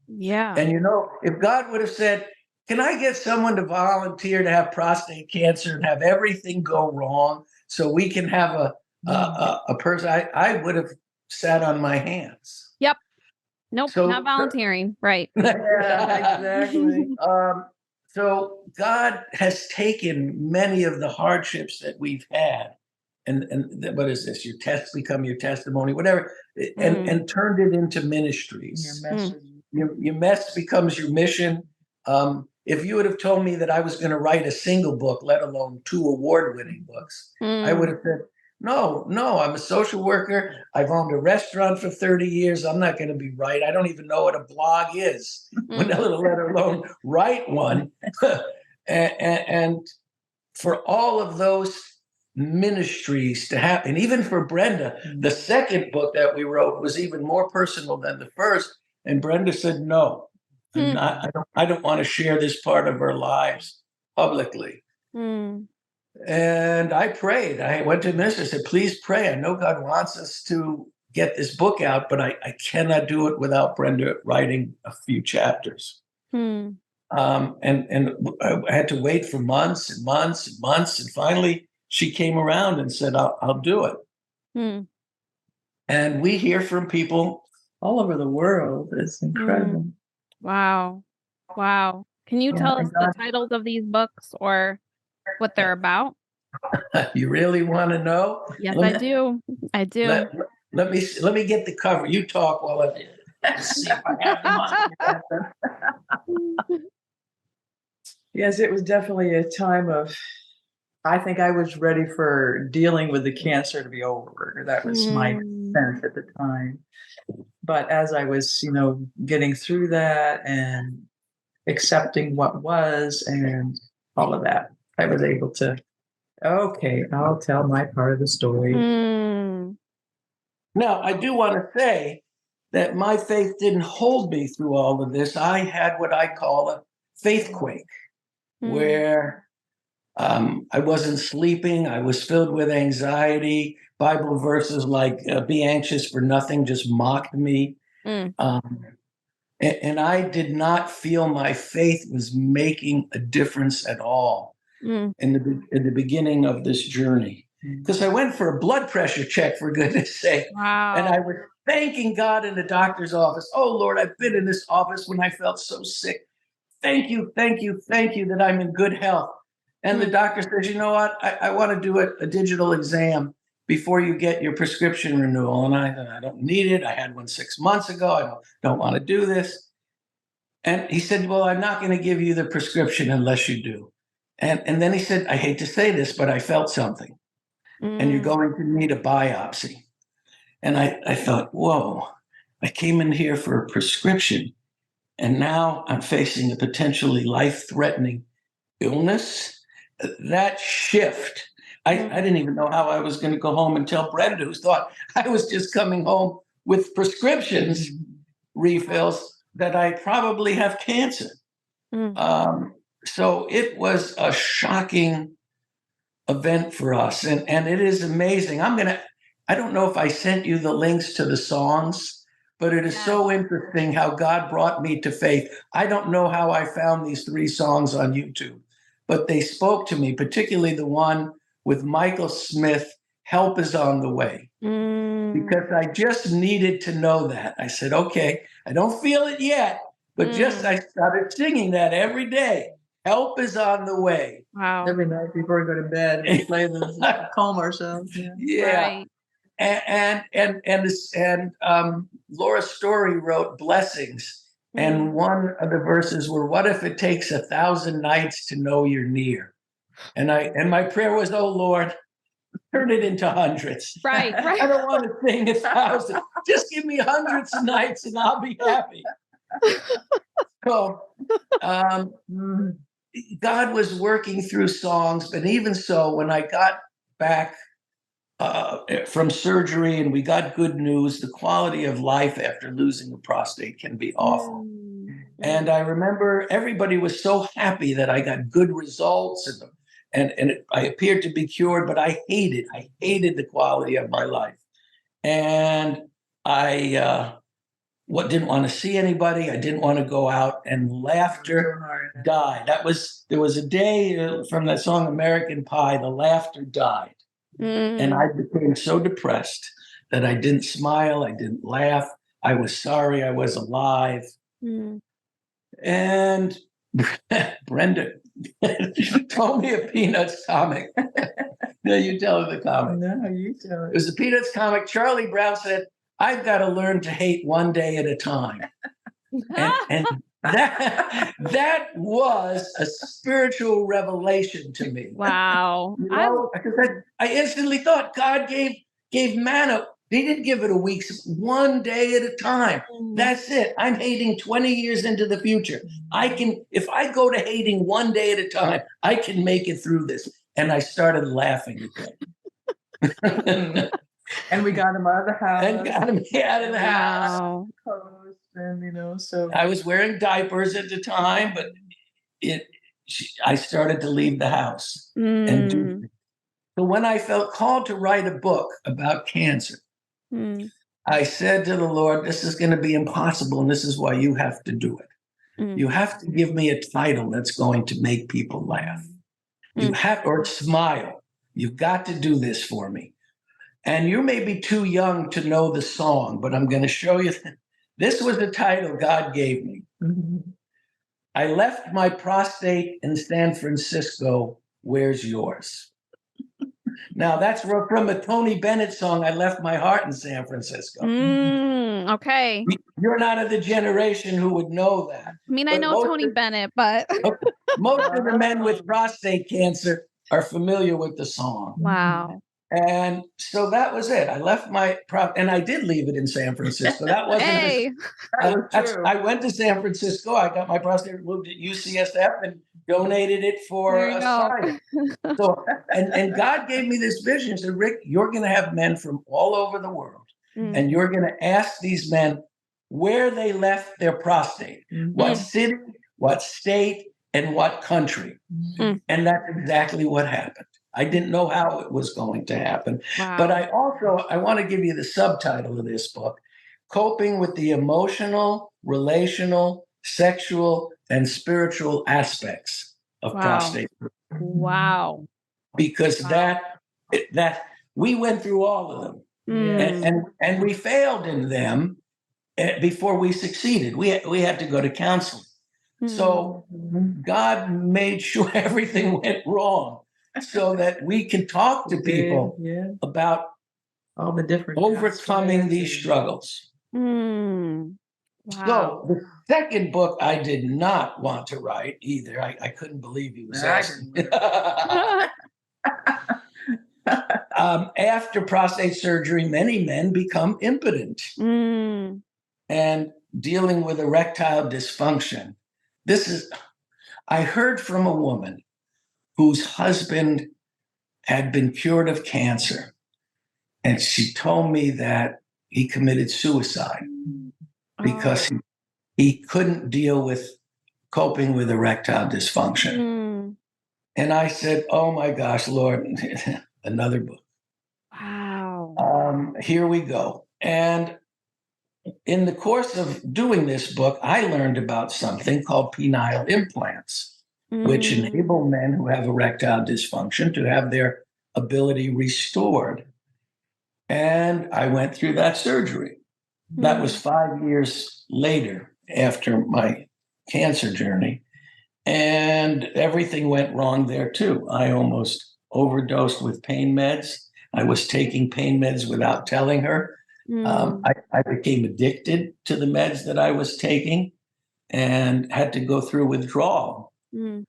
Yeah. And if God would have said, can I get someone to volunteer to have prostate cancer and have everything go wrong so we can have a person, I would have sat on my hands. Yep. Nope, so, not volunteering. Right. Yeah, exactly. So God has taken many of the hardships that we've had, and what is this? Your tests become your testimony, whatever, and turned it into ministries. Your message. Your mess becomes your mission. If you would have told me that I was going to write a single book, let alone 2 award-winning books, I would have said, no, I'm a social worker. I've owned a restaurant for 30 years. I'm not going to be right. I don't even know what a blog is, let alone write one. And for all of those ministries to happen, even for Brenda, the second book that we wrote was even more personal than the first. And Brenda said, no, I don't want to share this part of our lives publicly. And I prayed. I went to the minister and said, please pray. I know God wants us to get this book out, but I cannot do it without Brenda writing a few chapters. And I had to wait for months and months and months. And finally, she came around and said, I'll do it. And we hear from people all over the world. It's incredible. Wow. Can you tell us the titles of these books or what they're about? You really want to know? Yes, I do. Let me get the cover. You talk while I see if I have them on. Yes, it was definitely a time of, I think I was ready for dealing with the cancer to be over. That was my sense at the time. But as I was, getting through that and accepting what was and all of that, I was able to Okay, I'll tell my part of the story. Mm. Now, I do want to say that my faith didn't hold me through all of this. I had what I call a faith quake, where I wasn't sleeping. I was filled with anxiety. Bible verses like "Be anxious for nothing" just mocked me. Mm. And I did not feel my faith was making a difference at all Mm. in the beginning of this journey. Because I went for a blood pressure check, for goodness sake. And I Wow. was thanking God in the doctor's office. Oh, Lord, I've been in this office when I felt so sick. Thank you, thank you, thank you that I'm in good health. And the Mm. doctor says, you know what? I want to do a digital exam before you get your prescription renewal. And I don't need it. I had one 6 months ago. I don't want to do this. And he said, well, I'm not going to give you the prescription unless you do. And then he said, I hate to say this, but I felt something. And you're Mm. going to need a biopsy. And I thought, whoa, I came in here for a prescription. And now I'm facing a potentially life-threatening illness. That shift, I didn't even know how I was going to go home and tell Brenda, who thought I was just coming home with prescriptions refills, that I probably have cancer. Mm. So it was a shocking event for us. And it is amazing. I don't know if I sent you the links to the songs, but it is Yes. so interesting how God brought me to faith. I don't know how I found these 3 songs on YouTube, but they spoke to me, particularly the one with Michael Smith, "Help is on the Way," Mm. because I just needed to know that. I said, okay, I don't feel it yet, but just I started singing that every day. Help is on the way. Wow. Every night before we go to bed, we play this to calm ourselves. Yeah. Yeah. Right. And Laura Story wrote "Blessings," and one of the verses were, "What if it takes 1,000 nights to know you're near?" And my prayer was, "Oh Lord, turn it into hundreds. Right. I Right. don't want to sing 1,000. Just give me hundreds of nights, and I'll be happy." So um, Mm. God was working through songs, but even so, when I got back from surgery and we got good news, the quality of life after losing a prostate can be awful. And I remember everybody was so happy that I got good results I appeared to be cured, but I hated the quality of my life. And I didn't want to see anybody. I didn't want to go out, and laughter died. There was a day from that song American Pie, the laughter died. And I became so depressed that I didn't smile, I didn't laugh. I was sorry I was alive. And Brenda told me a Peanuts comic. No, you tell her the comic. No, you tell It it. was a Peanuts comic. Charlie Brown said, I've got to learn to hate one day at a time. And that was a spiritual revelation to me. Wow. You know, because I instantly thought God gave manna. He didn't give it a week, one day at a time. That's it. I'm hating 20 years into the future. If I go to hating one day at a time, I can make it through this. And I started laughing again. And we got him out of the house. And got him out of the house. Wow. And so I was wearing diapers at the time, but I started to leave the house and do things. So when I felt called to write a book about cancer, I said to the Lord, this is going to be impossible, and this is why you have to do it. You have to give me a title that's going to make people laugh. Or smile. You've got to do this for me. And you may be too young to know the song, but I'm going to show you. This was the title God gave me. I left my prostate in San Francisco. Where's yours? Now, that's from a Tony Bennett song, I Left My Heart in San Francisco. Okay. You're not of the generation who would know that. I mean, I know Tony Bennett, but most of the men with prostate cancer are familiar with the song. wow. And so that was it. I left my and I did leave it in San Francisco. That wasn't Hey. I went to San Francisco. I got my prostate moved at UCSF and donated it for There you a go. science. So and God gave me this vision. He said, Rick, you're going to have men from all over the world, Mm. and you're going to ask these men where they left their prostate, what city, what state, and what country. Mm. And that's exactly what happened. I didn't know how it was going to happen. Wow. But I want to give you the subtitle of this book, Coping with the Emotional, Relational, Sexual, and Spiritual Aspects of Wow. Prostate. Wow. Because Wow. that we went through all of them. Mm. And we failed in them before we succeeded. We had to go to counseling. So God made sure everything went wrong so that we can talk to people about all the different overcoming these struggles. Mm. So Wow. the second book I did not want to write either. I couldn't believe he was asking. After prostate surgery, many men become impotent Mm. and dealing with erectile dysfunction. I heard from a woman whose husband had been cured of cancer, and she told me that he committed suicide because he couldn't deal with coping with erectile dysfunction. Mm. And I said, oh my gosh, Lord, another book. Wow. Here we go. And in the course of doing this book, I learned about something called penile implants, which enable men who have erectile dysfunction to have their ability restored. And I went through that surgery. That was 5 years later after my cancer journey. And everything went wrong there too. I almost overdosed with pain meds. I was taking pain meds without telling her. I became addicted to the meds that I was taking and had to go through withdrawal. And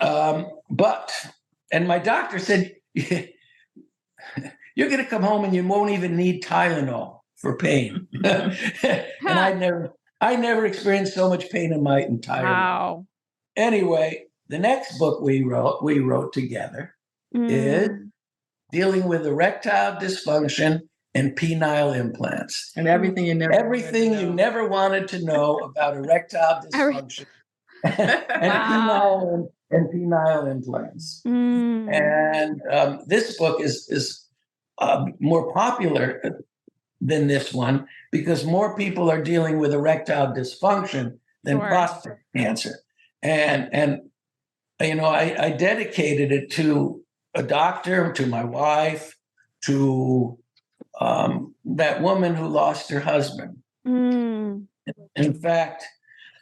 my doctor said, you're going to come home and you won't even need Tylenol for pain. And I never experienced so much pain in my entire life. Wow. Anyway, the next book we wrote together is Dealing with Erectile Dysfunction and Penile Implants. And everything you never wanted to know about erectile dysfunction and penile implants. And this book is more popular than this one because more people are dealing with erectile dysfunction than prostate cancer. And you know, I dedicated it to a doctor, to my wife, to that woman who lost her husband. In fact,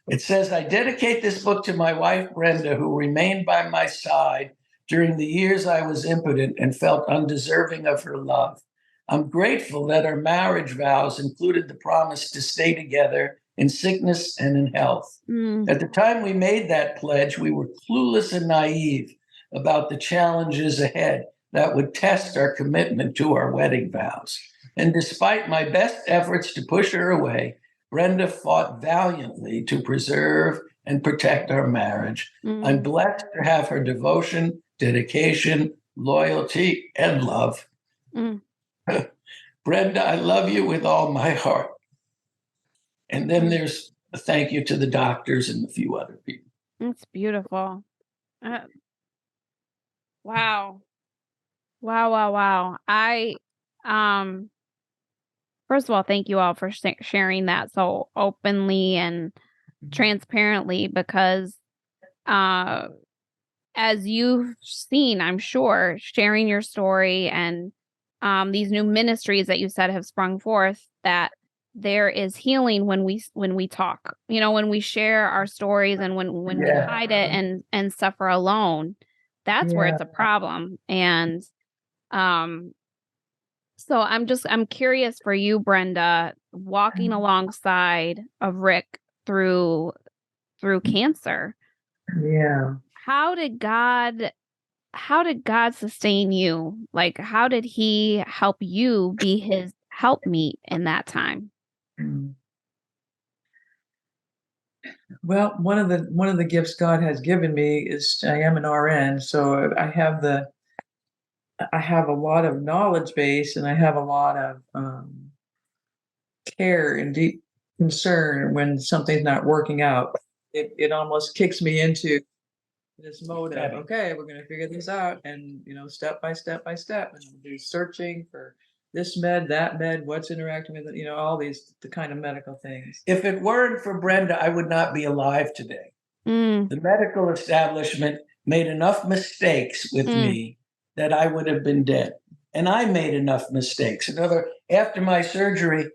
it says, I dedicate this book to my wife, Brenda, who remained by my side during the years I was impotent and felt undeserving of her love. I'm grateful that our marriage vows included the promise to stay together in sickness and in health. At the time we made that pledge, we were clueless and naive about the challenges ahead that would test our commitment to our wedding vows. And despite my best efforts to push her away, Brenda fought valiantly to preserve and protect our marriage. I'm blessed to have her devotion, dedication, loyalty, and love. Brenda, I love you with all my heart. And then there's a thank you to the doctors and a few other people. It's beautiful. Wow. Wow. First of all, thank you all for sharing that so openly and transparently because as you've seen, I'm sure, sharing your story and these new ministries that you said have sprung forth, that there is healing when we talk, you know, when we share our stories and when we hide it and suffer alone, that's where it's a problem. And so I'm curious for you, Brenda, walking alongside of Rick through cancer. Yeah. How did God how did God sustain you? Like, how did he help you be his helpmeet in that time? Mm. Well, one of the gifts God has given me is I am an RN, so I have a lot of knowledge base, and I have a lot of care and deep concern when something's not working out. It almost kicks me into this mode of, okay, we're going to figure this out, and step by step by step, and we'll do searching for this med, that med, what's interacting with it, all the kind of medical things. If it weren't for Brenda, I would not be alive today. Mm, The medical establishment made enough mistakes with me that I would have been dead. And I made enough mistakes. After my surgery,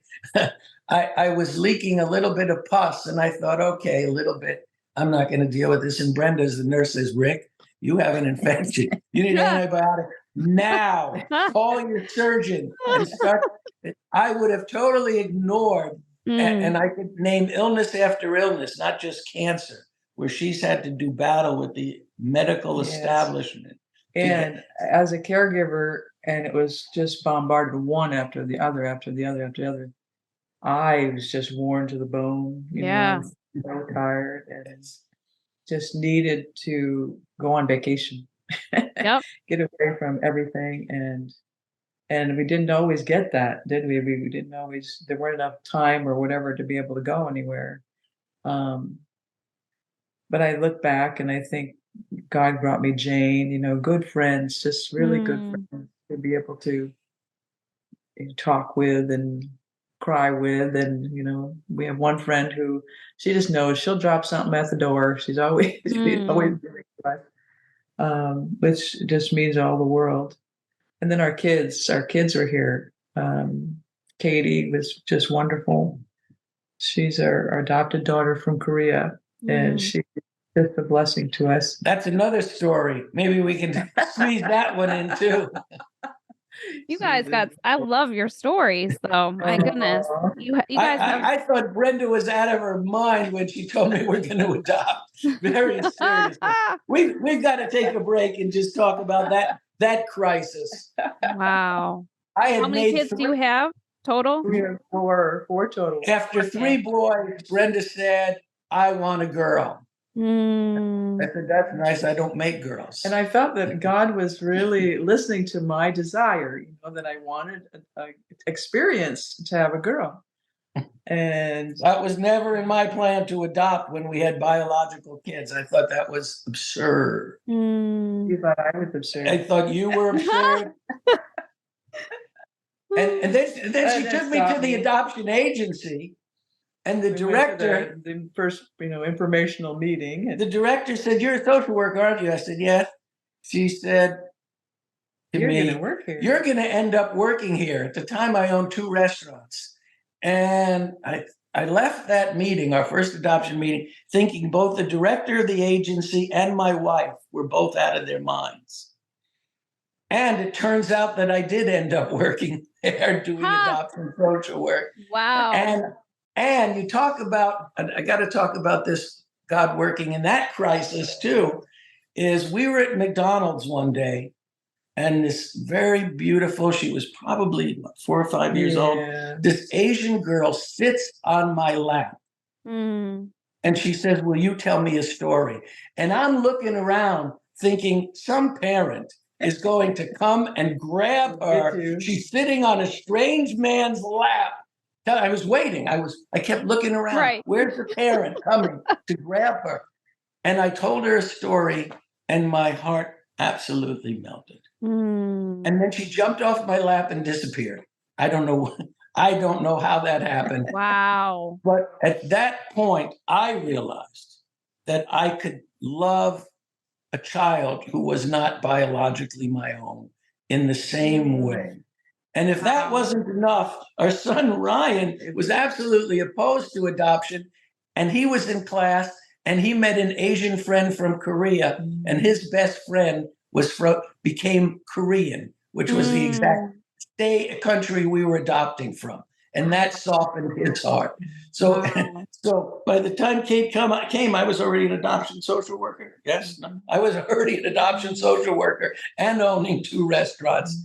I was leaking a little bit of pus, and I thought, okay, a little bit. I'm not going to deal with this. And Brenda's the nurse says, Rick, you have an infection. You need an antibiotic now. Call your surgeon and start. I would have totally ignored, and I could name illness after illness, not just cancer, where she's had to do battle with the medical establishment. And as a caregiver, and it was just bombarded one after the other, after the other, after the other. I was just worn to the bone, so tired, and just needed to go on vacation, Yep. get away from everything, and we didn't always get that, did we? We didn't always. There weren't enough time or whatever to be able to go anywhere. But I look back and I think God brought me Jane, good friends, just really good friends to be able to talk with and cry with. And, we have one friend who she just knows she'll drop something at the door. She's always, she's always doing that, which just means all the world. And then our kids were here. Katie was just wonderful. She's our adopted daughter from Korea, and she's just a blessing to us. That's another story. Maybe we can squeeze that one in too. You guys I love your stories though. My goodness. You guys I thought Brenda was out of her mind when she told me we're going to adopt. Very seriously. We've got to take a break and just talk about that crisis. Wow. I had How many kids do you have total? We have four total. After 3 boys, Brenda said, I want a girl. I said, that's nice. I don't make girls. And I felt that God was really listening to my desire, that I wanted an experience to have a girl. And that was never in my plan to adopt when we had biological kids. I thought that was absurd. You thought I was absurd. I thought you were absurd. and then she took me to the adoption agency. And the director, the first, informational meeting. The director said, "You're a social worker, aren't you?" I said, "Yes." She said to me, "You're going to work here. You're going to end up working here." At the time, I owned 2 restaurants, and I left that meeting, our first adoption meeting, thinking both the director of the agency and my wife were both out of their minds. And it turns out that I did end up working there doing adoption social work. Wow. And you talk about, I got to talk about this God working in that crisis too, is we were at McDonald's one day, and this very beautiful, she was probably 4 or 5 years old, this Asian girl sits on my lap. And she says, will you tell me a story? And I'm looking around thinking some parent is going to come and grab her. She's sitting on a strange man's lap. I was waiting. I kept looking around. Right. Where's the parent coming to grab her? And I told her a story, and my heart absolutely melted. And then she jumped off my lap and disappeared. I don't know how that happened. Wow. But at that point, I realized that I could love a child who was not biologically my own in the same way. And if that wasn't enough, our son Ryan was absolutely opposed to adoption, and he was in class, and he met an Asian friend from Korea, and his best friend became Korean, which was the exact country we were adopting from. And that softened his heart. So, Wow. so by the time Kate came, I was already an adoption social worker. Yes, I was already an adoption social worker and owning 2 restaurants.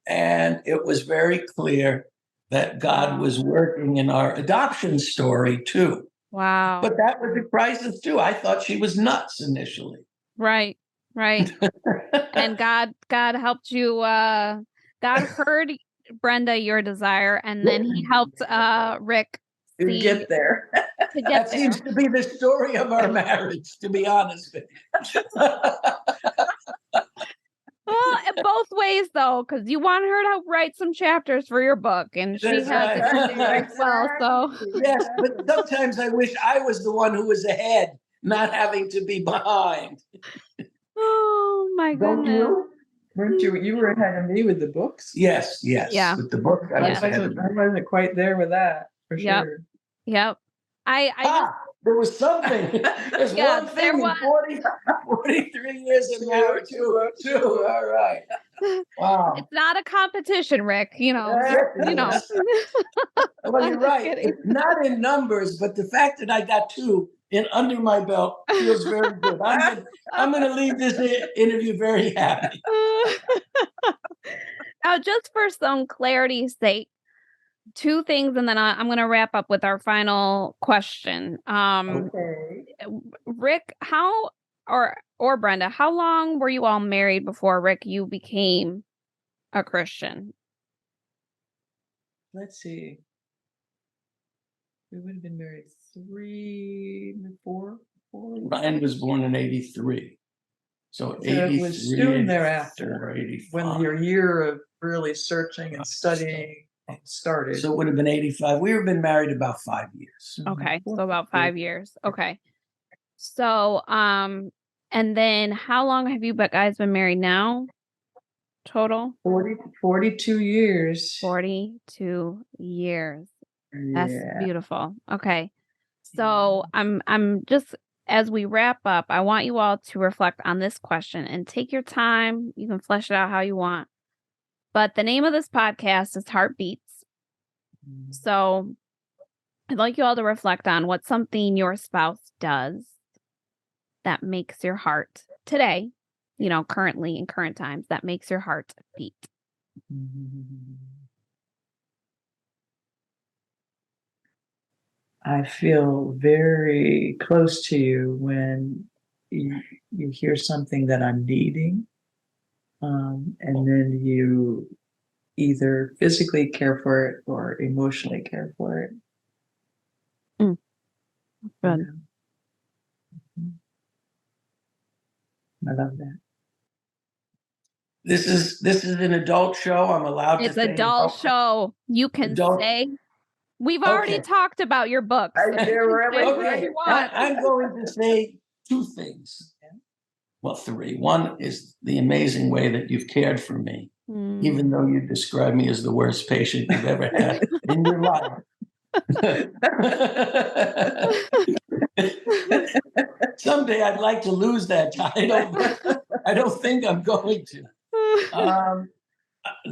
And it was very clear that God was working in our adoption story too. Wow. But that was a crisis too. I thought she was nuts initially. Right. And God helped you. God heard, Brenda, your desire, and then He helped Rick To see get there. to get That there. seems to be the story of our marriage, to be honest with you. Well, in both ways though, because you want her to write some chapters for your book, and she That's has it right. to do as well. So Yes, but sometimes I wish I was the one who was ahead, not having to be behind. oh my Don't goodness. you? Weren't you? You were ahead of me with the books. Yes. Yeah. With the book, I Yeah. was ahead of I wasn't quite there with that for Yep. sure. Yep. I There was something. There's Yeah, one there thing in was. 43 years of marriage. Two. All right. Wow. It's not a competition, Rick. Yes. Well, you're I'm just right. kidding. It's not in numbers, but the fact that I got 2 in under my belt feels very good. I'm going to leave this interview very happy. Now, just for some clarity's sake, 2 things, and then I'm going to wrap up with our final question. Okay. Rick, or Brenda, how long were you all married before, Rick, you became a Christian? Let's see. We would have been married 4. Ryan was born in 83. So it was 83, soon thereafter, 84, 85. when your year of really searching and studying started. So it would have been 85. We have been married about 5 years. Okay, so about 5 years. Okay. So, and then how long have you guys been married now? Total? 42 years. 42 years. That's Yeah. beautiful. Okay. So I'm just, as we wrap up, I want you all to reflect on this question and take your time. You can flesh it out how you want. But the name of this podcast is Heartbeats. So I'd like you all to reflect on what's something your spouse does that makes your heart today, currently in current times, that makes your heart beat. I feel very close to you when you hear something that I'm needing, and then you either physically care for it or emotionally care for it. Good. I love that. This is an adult show. I'm allowed It's to say adult show. You can Adult- say. We've already Okay. talked about your books. So you can say whatever Okay, you want. I'm going to say 2 things. Well, 3. One is the amazing way that you've cared for me, even though you describe me as the worst patient you've ever had in your life. Someday I'd like to lose that title. I don't think I'm going to.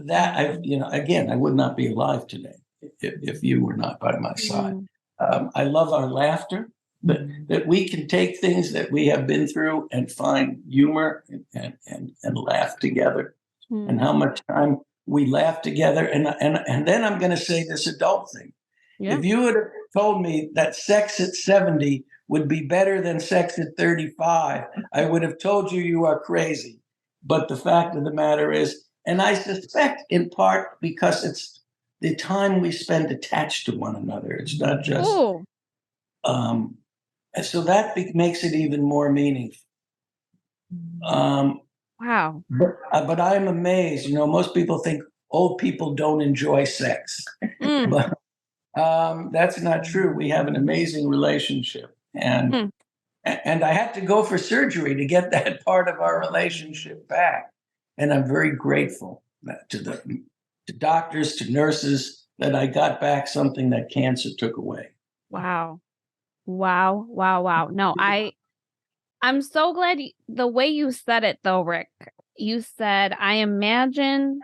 That again, I would not be alive today if you were not by my side. I love our laughter, that we can take things that we have been through and find humor and laugh together, and how much time we laugh together. And then I'm going to say this adult thing. Yeah. If you had told me that sex at 70 would be better than sex at 35, I would have told you are crazy. But the fact of the matter is, and I suspect in part because it's the time we spend attached to one another. It's not just, and so that makes it even more meaningful. Wow. But I'm amazed. Most people think old people don't enjoy sex, but that's not true. We have an amazing relationship, and I had to go for surgery to get that part of our relationship back. And I'm very grateful to doctors, to nurses, that I got back something that cancer took away. Wow. No, I'm so glad the way you said it though, Rick. You said, I imagine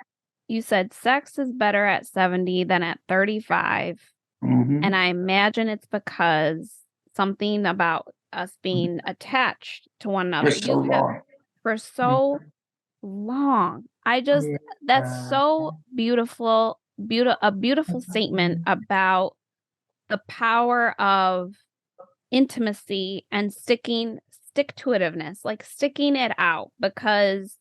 you said sex is better at 70 than at 35. Mhm. And I imagine it's because something about us being attached to one another. For so long. For so long. I just, that's so beautiful, a beautiful statement about the power of intimacy and stick-to-itiveness, like sticking it out, because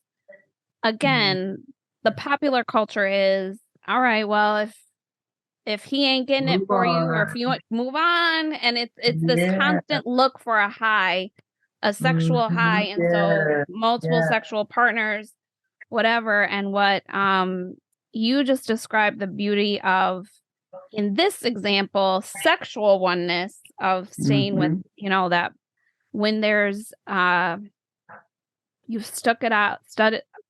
again, the popular culture is, all right, well, if he ain't getting it for you, or if you want, move on, and it's this constant look for a high, a sexual high, and so multiple sexual partners, whatever. And what you just described, the beauty of, in this example, sexual oneness, of staying with, that when there's you've stuck it out,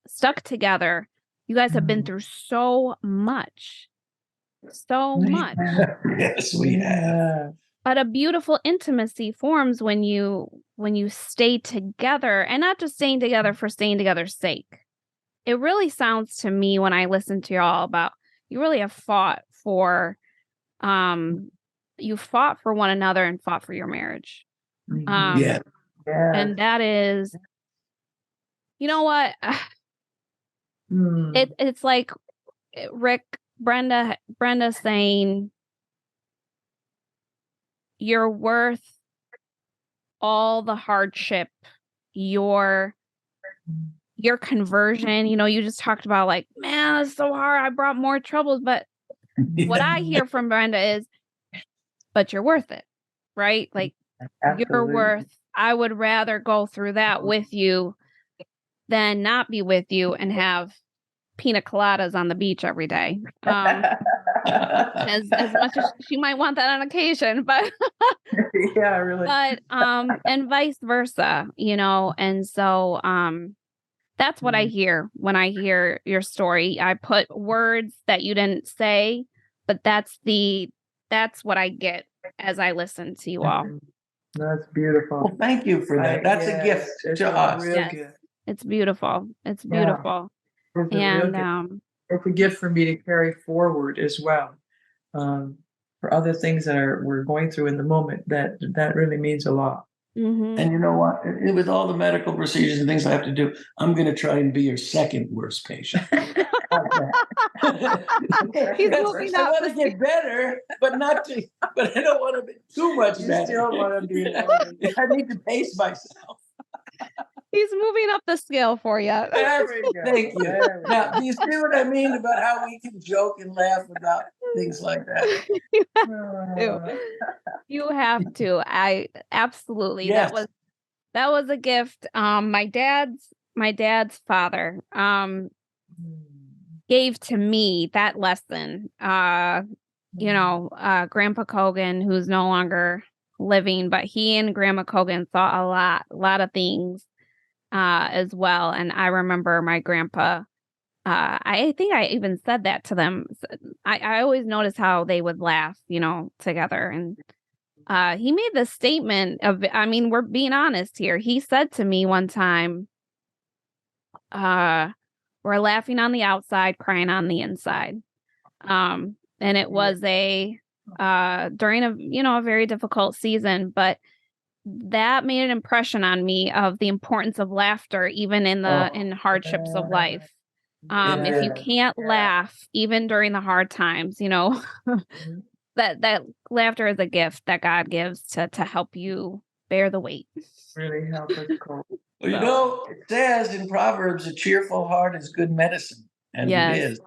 stuck together. You guys have been through so much. Yes, we have. But a beautiful intimacy forms when you stay together, and not just staying together for staying together's sake. It really sounds to me, when I listen to y'all, about you really have fought for one another and fought for your marriage. Yeah. And that is, you know what? It's like Rick, Brenda saying, you're worth all the hardship, your conversion. You just talked about, like, man, it's so hard. I brought more troubles. But what I hear from Brenda is, but you're worth it, right? Like, you're worth, I would rather go through that with you than not be with you and have pina coladas on the beach every day. As much as she might want that on occasion, but yeah, really. But and vice versa, and so that's what I hear when I hear your story. I put words that you didn't say, but that's what I get as I listen to you all. That's beautiful. Well, thank you for that. That's a gift to us. Yes. It's beautiful. It's beautiful. And it's a gift for me to carry forward as well, for other things that we're going through in the moment. That really means a lot. And you know what? With all the medical procedures and things I have to do, I'm going to try and be your second worst patient. He's moving I up. want to get better, but but I don't want to be too much better. Still want to be. I need to pace myself. He's moving up the scale for you. Thank you. Now, do you see what I mean about how we can joke and laugh about things like that? You have to. I absolutely. Yes. That was a gift. My dad's father gave to me that lesson. Grandpa Kogan, who's no longer living, but he and Grandma Kogan saw a lot of things as well. And I remember my grandpa, I think I even said that to them. I always noticed how they would laugh, together. And he made this statement of, we're being honest here. He said to me one time, we're laughing on the outside, crying on the inside. And it was during a very difficult season, but that made an impression on me of the importance of laughter, even in hardships of life. If you can't laugh, even during the hard times, that laughter is a gift that God gives to help you bear the weight. Really help us cope. Well, it says in Proverbs, a cheerful heart is good medicine. And it is.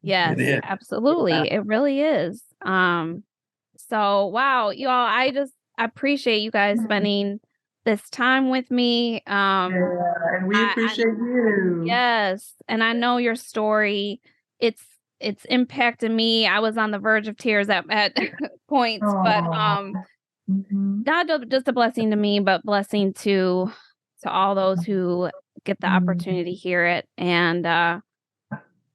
Yes, It is. absolutely. It really is. So, wow, y'all, I appreciate you guys spending this time with me. And we appreciate you. Yes. And I know your story, it's impacted me. I was on the verge of tears at points, but not just a blessing to me, but blessing to all those who get the opportunity to hear it. And that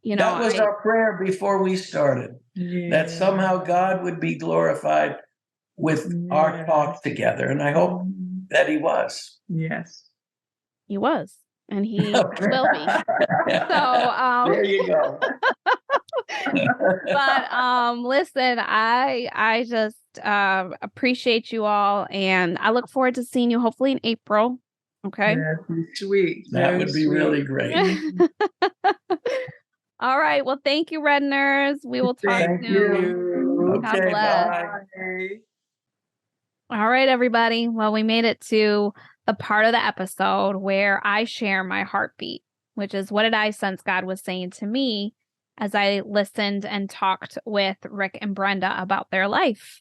was our prayer before we started, that somehow God would be glorified with our talk together. And I hope that he was. Yes. He was. And he will be. So there you go. But listen, I just appreciate you all, and I look forward to seeing you hopefully in April. Okay. That'd be sweet. That Very would be sweet. really great. All right. Well, thank you, Redners. We will talk Thank soon. you. God Okay, bless. bye. All right, everybody. Well, we made it to the part of the episode where I share my heartbeat, which is what did I sense God was saying to me as I listened and talked with Rick and Brenda about their life.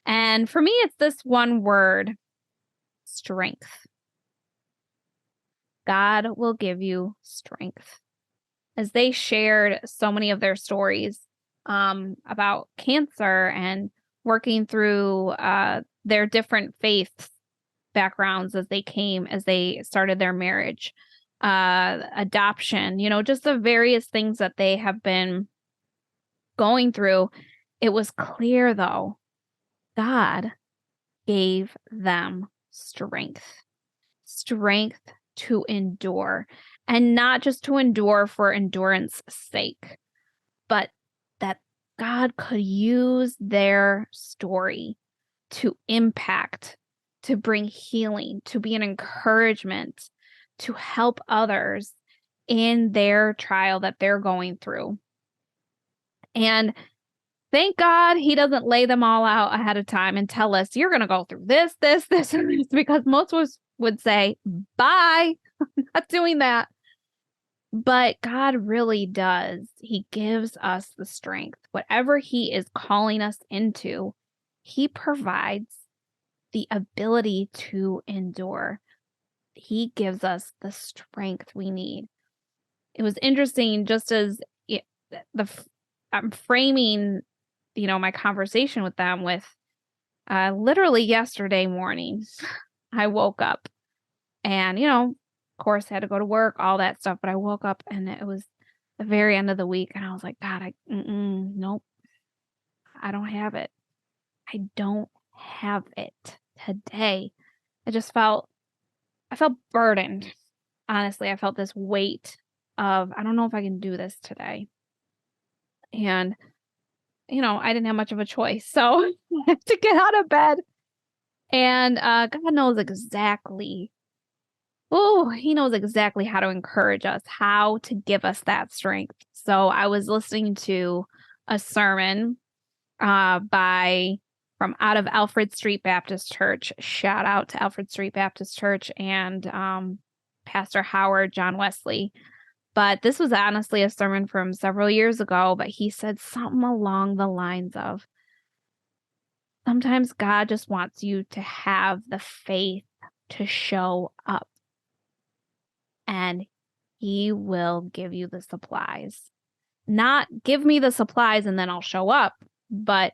And for me, it's this one word, strength. God will give you strength. As they shared so many of their stories about cancer and working through their different faith backgrounds as they started their marriage, adoption, just the various things that they have been going through. It was clear, though, God gave them strength to endure, and not just to endure for endurance sake, but that God could use their story to impact, to bring healing, to be an encouragement, to help others in their trial that they're going through. And thank God he doesn't lay them all out ahead of time and tell us, you're going to go through this, and this, because most of us would say, bye, I'm not doing that. But God really does. He gives us the strength. Whatever he is calling us into, he provides the ability to endure. He gives us the strength we need. It was interesting, just as I'm framing, my conversation with them with literally yesterday morning, I woke up and, of course, had to go to work, all that stuff. But I woke up and it was the very end of the week, and I was like, God, nope, I don't have it. I don't have it today. I felt burdened. Honestly, I felt this weight of, I don't know if I can do this today. And, I didn't have much of a choice. So I had to get out of bed. And God knows exactly. Oh, he knows exactly how to encourage us, how to give us that strength. So I was listening to a sermon from out of Alfred Street Baptist Church. Shout out to Alfred Street Baptist Church and Pastor Howard John Wesley. But this was honestly a sermon from several years ago, but he said something along the lines of, sometimes God just wants you to have the faith to show up, and he will give you the supplies. Not give me the supplies and then I'll show up, but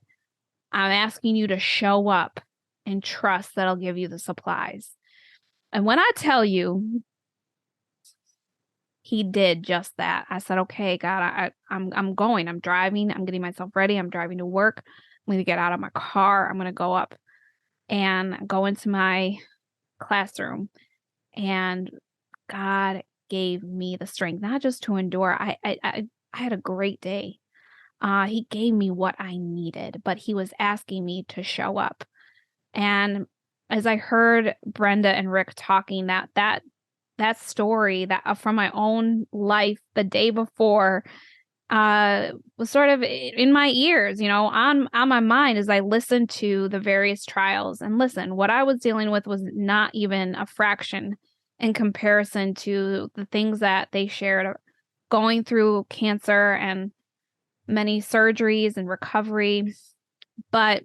I'm asking you to show up and trust that I'll give you the supplies. And when I tell you, he did just that. I said, okay, God, I'm going. I'm driving. I'm getting myself ready. I'm driving to work. I'm going to get out of my car. I'm going to go up and go into my classroom. And God gave me the strength, not just to endure. I had a great day. He gave me what I needed, but he was asking me to show up. And as I heard Brenda and Rick talking, that story that from my own life the day before was sort of in my ears, on my mind as I listened to the various trials. And listen, what I was dealing with was not even a fraction in comparison to the things that they shared, going through cancer and many surgeries and recovery. But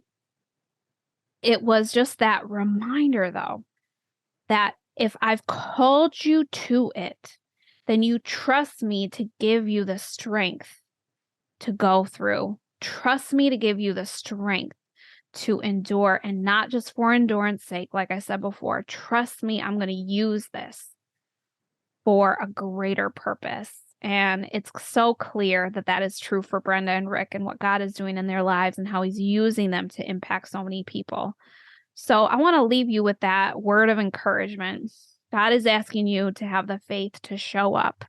it was just that reminder, though, that if I've called you to it, then you trust me to give you the strength to go through. Trust me to give you the strength to endure, and not just for endurance sake. Like I said before, trust me, I'm going to use this for a greater purpose. And it's so clear that that is true for Brenda and Rick and what God is doing in their lives and how he's using them to impact so many people. So I want to leave you with that word of encouragement. God is asking you to have the faith to show up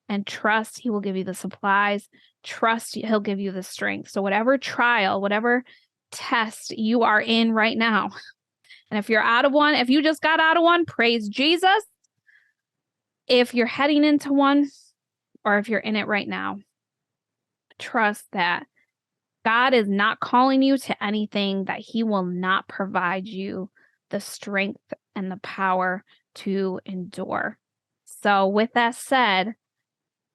and trust he will give you the supplies. trust he'll give you the strength. So whatever trial, whatever test you are in right now, and if you're out of one, if you just got out of one, praise Jesus. If you're heading into one, or if you're in it right now, trust that God is not calling you to anything that he will not provide you the strength and the power to endure. So with that said,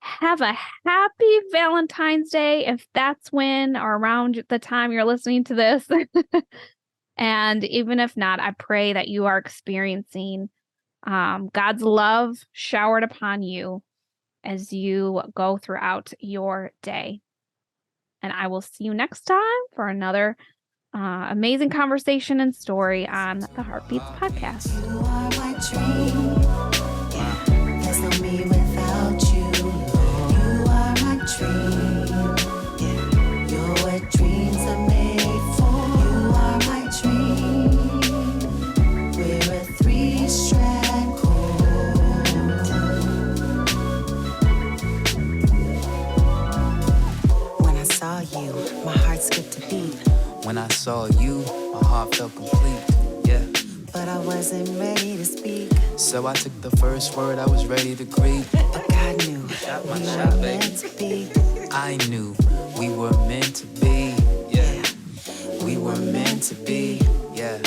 have a happy Valentine's Day if that's when or around the time you're listening to this. And even if not, I pray that you are experiencing God's love showered upon you as you go throughout your day. And I will see you next time for another amazing conversation and story on the Heartbeats podcast. You are my dream. Yeah. There's no me without you. You are my dream. Yeah. You're what dreams are made for. You are my dream. We're a three-strand cord. When I saw you, my heart skipped a beat. When I saw you, my heart felt complete. Yeah. But I wasn't ready to speak. So I took the first word I was ready to greet. But God knew Shot my we shot, were baby. meant to be. I knew we were meant to be. Yeah. We were meant to be. Yeah.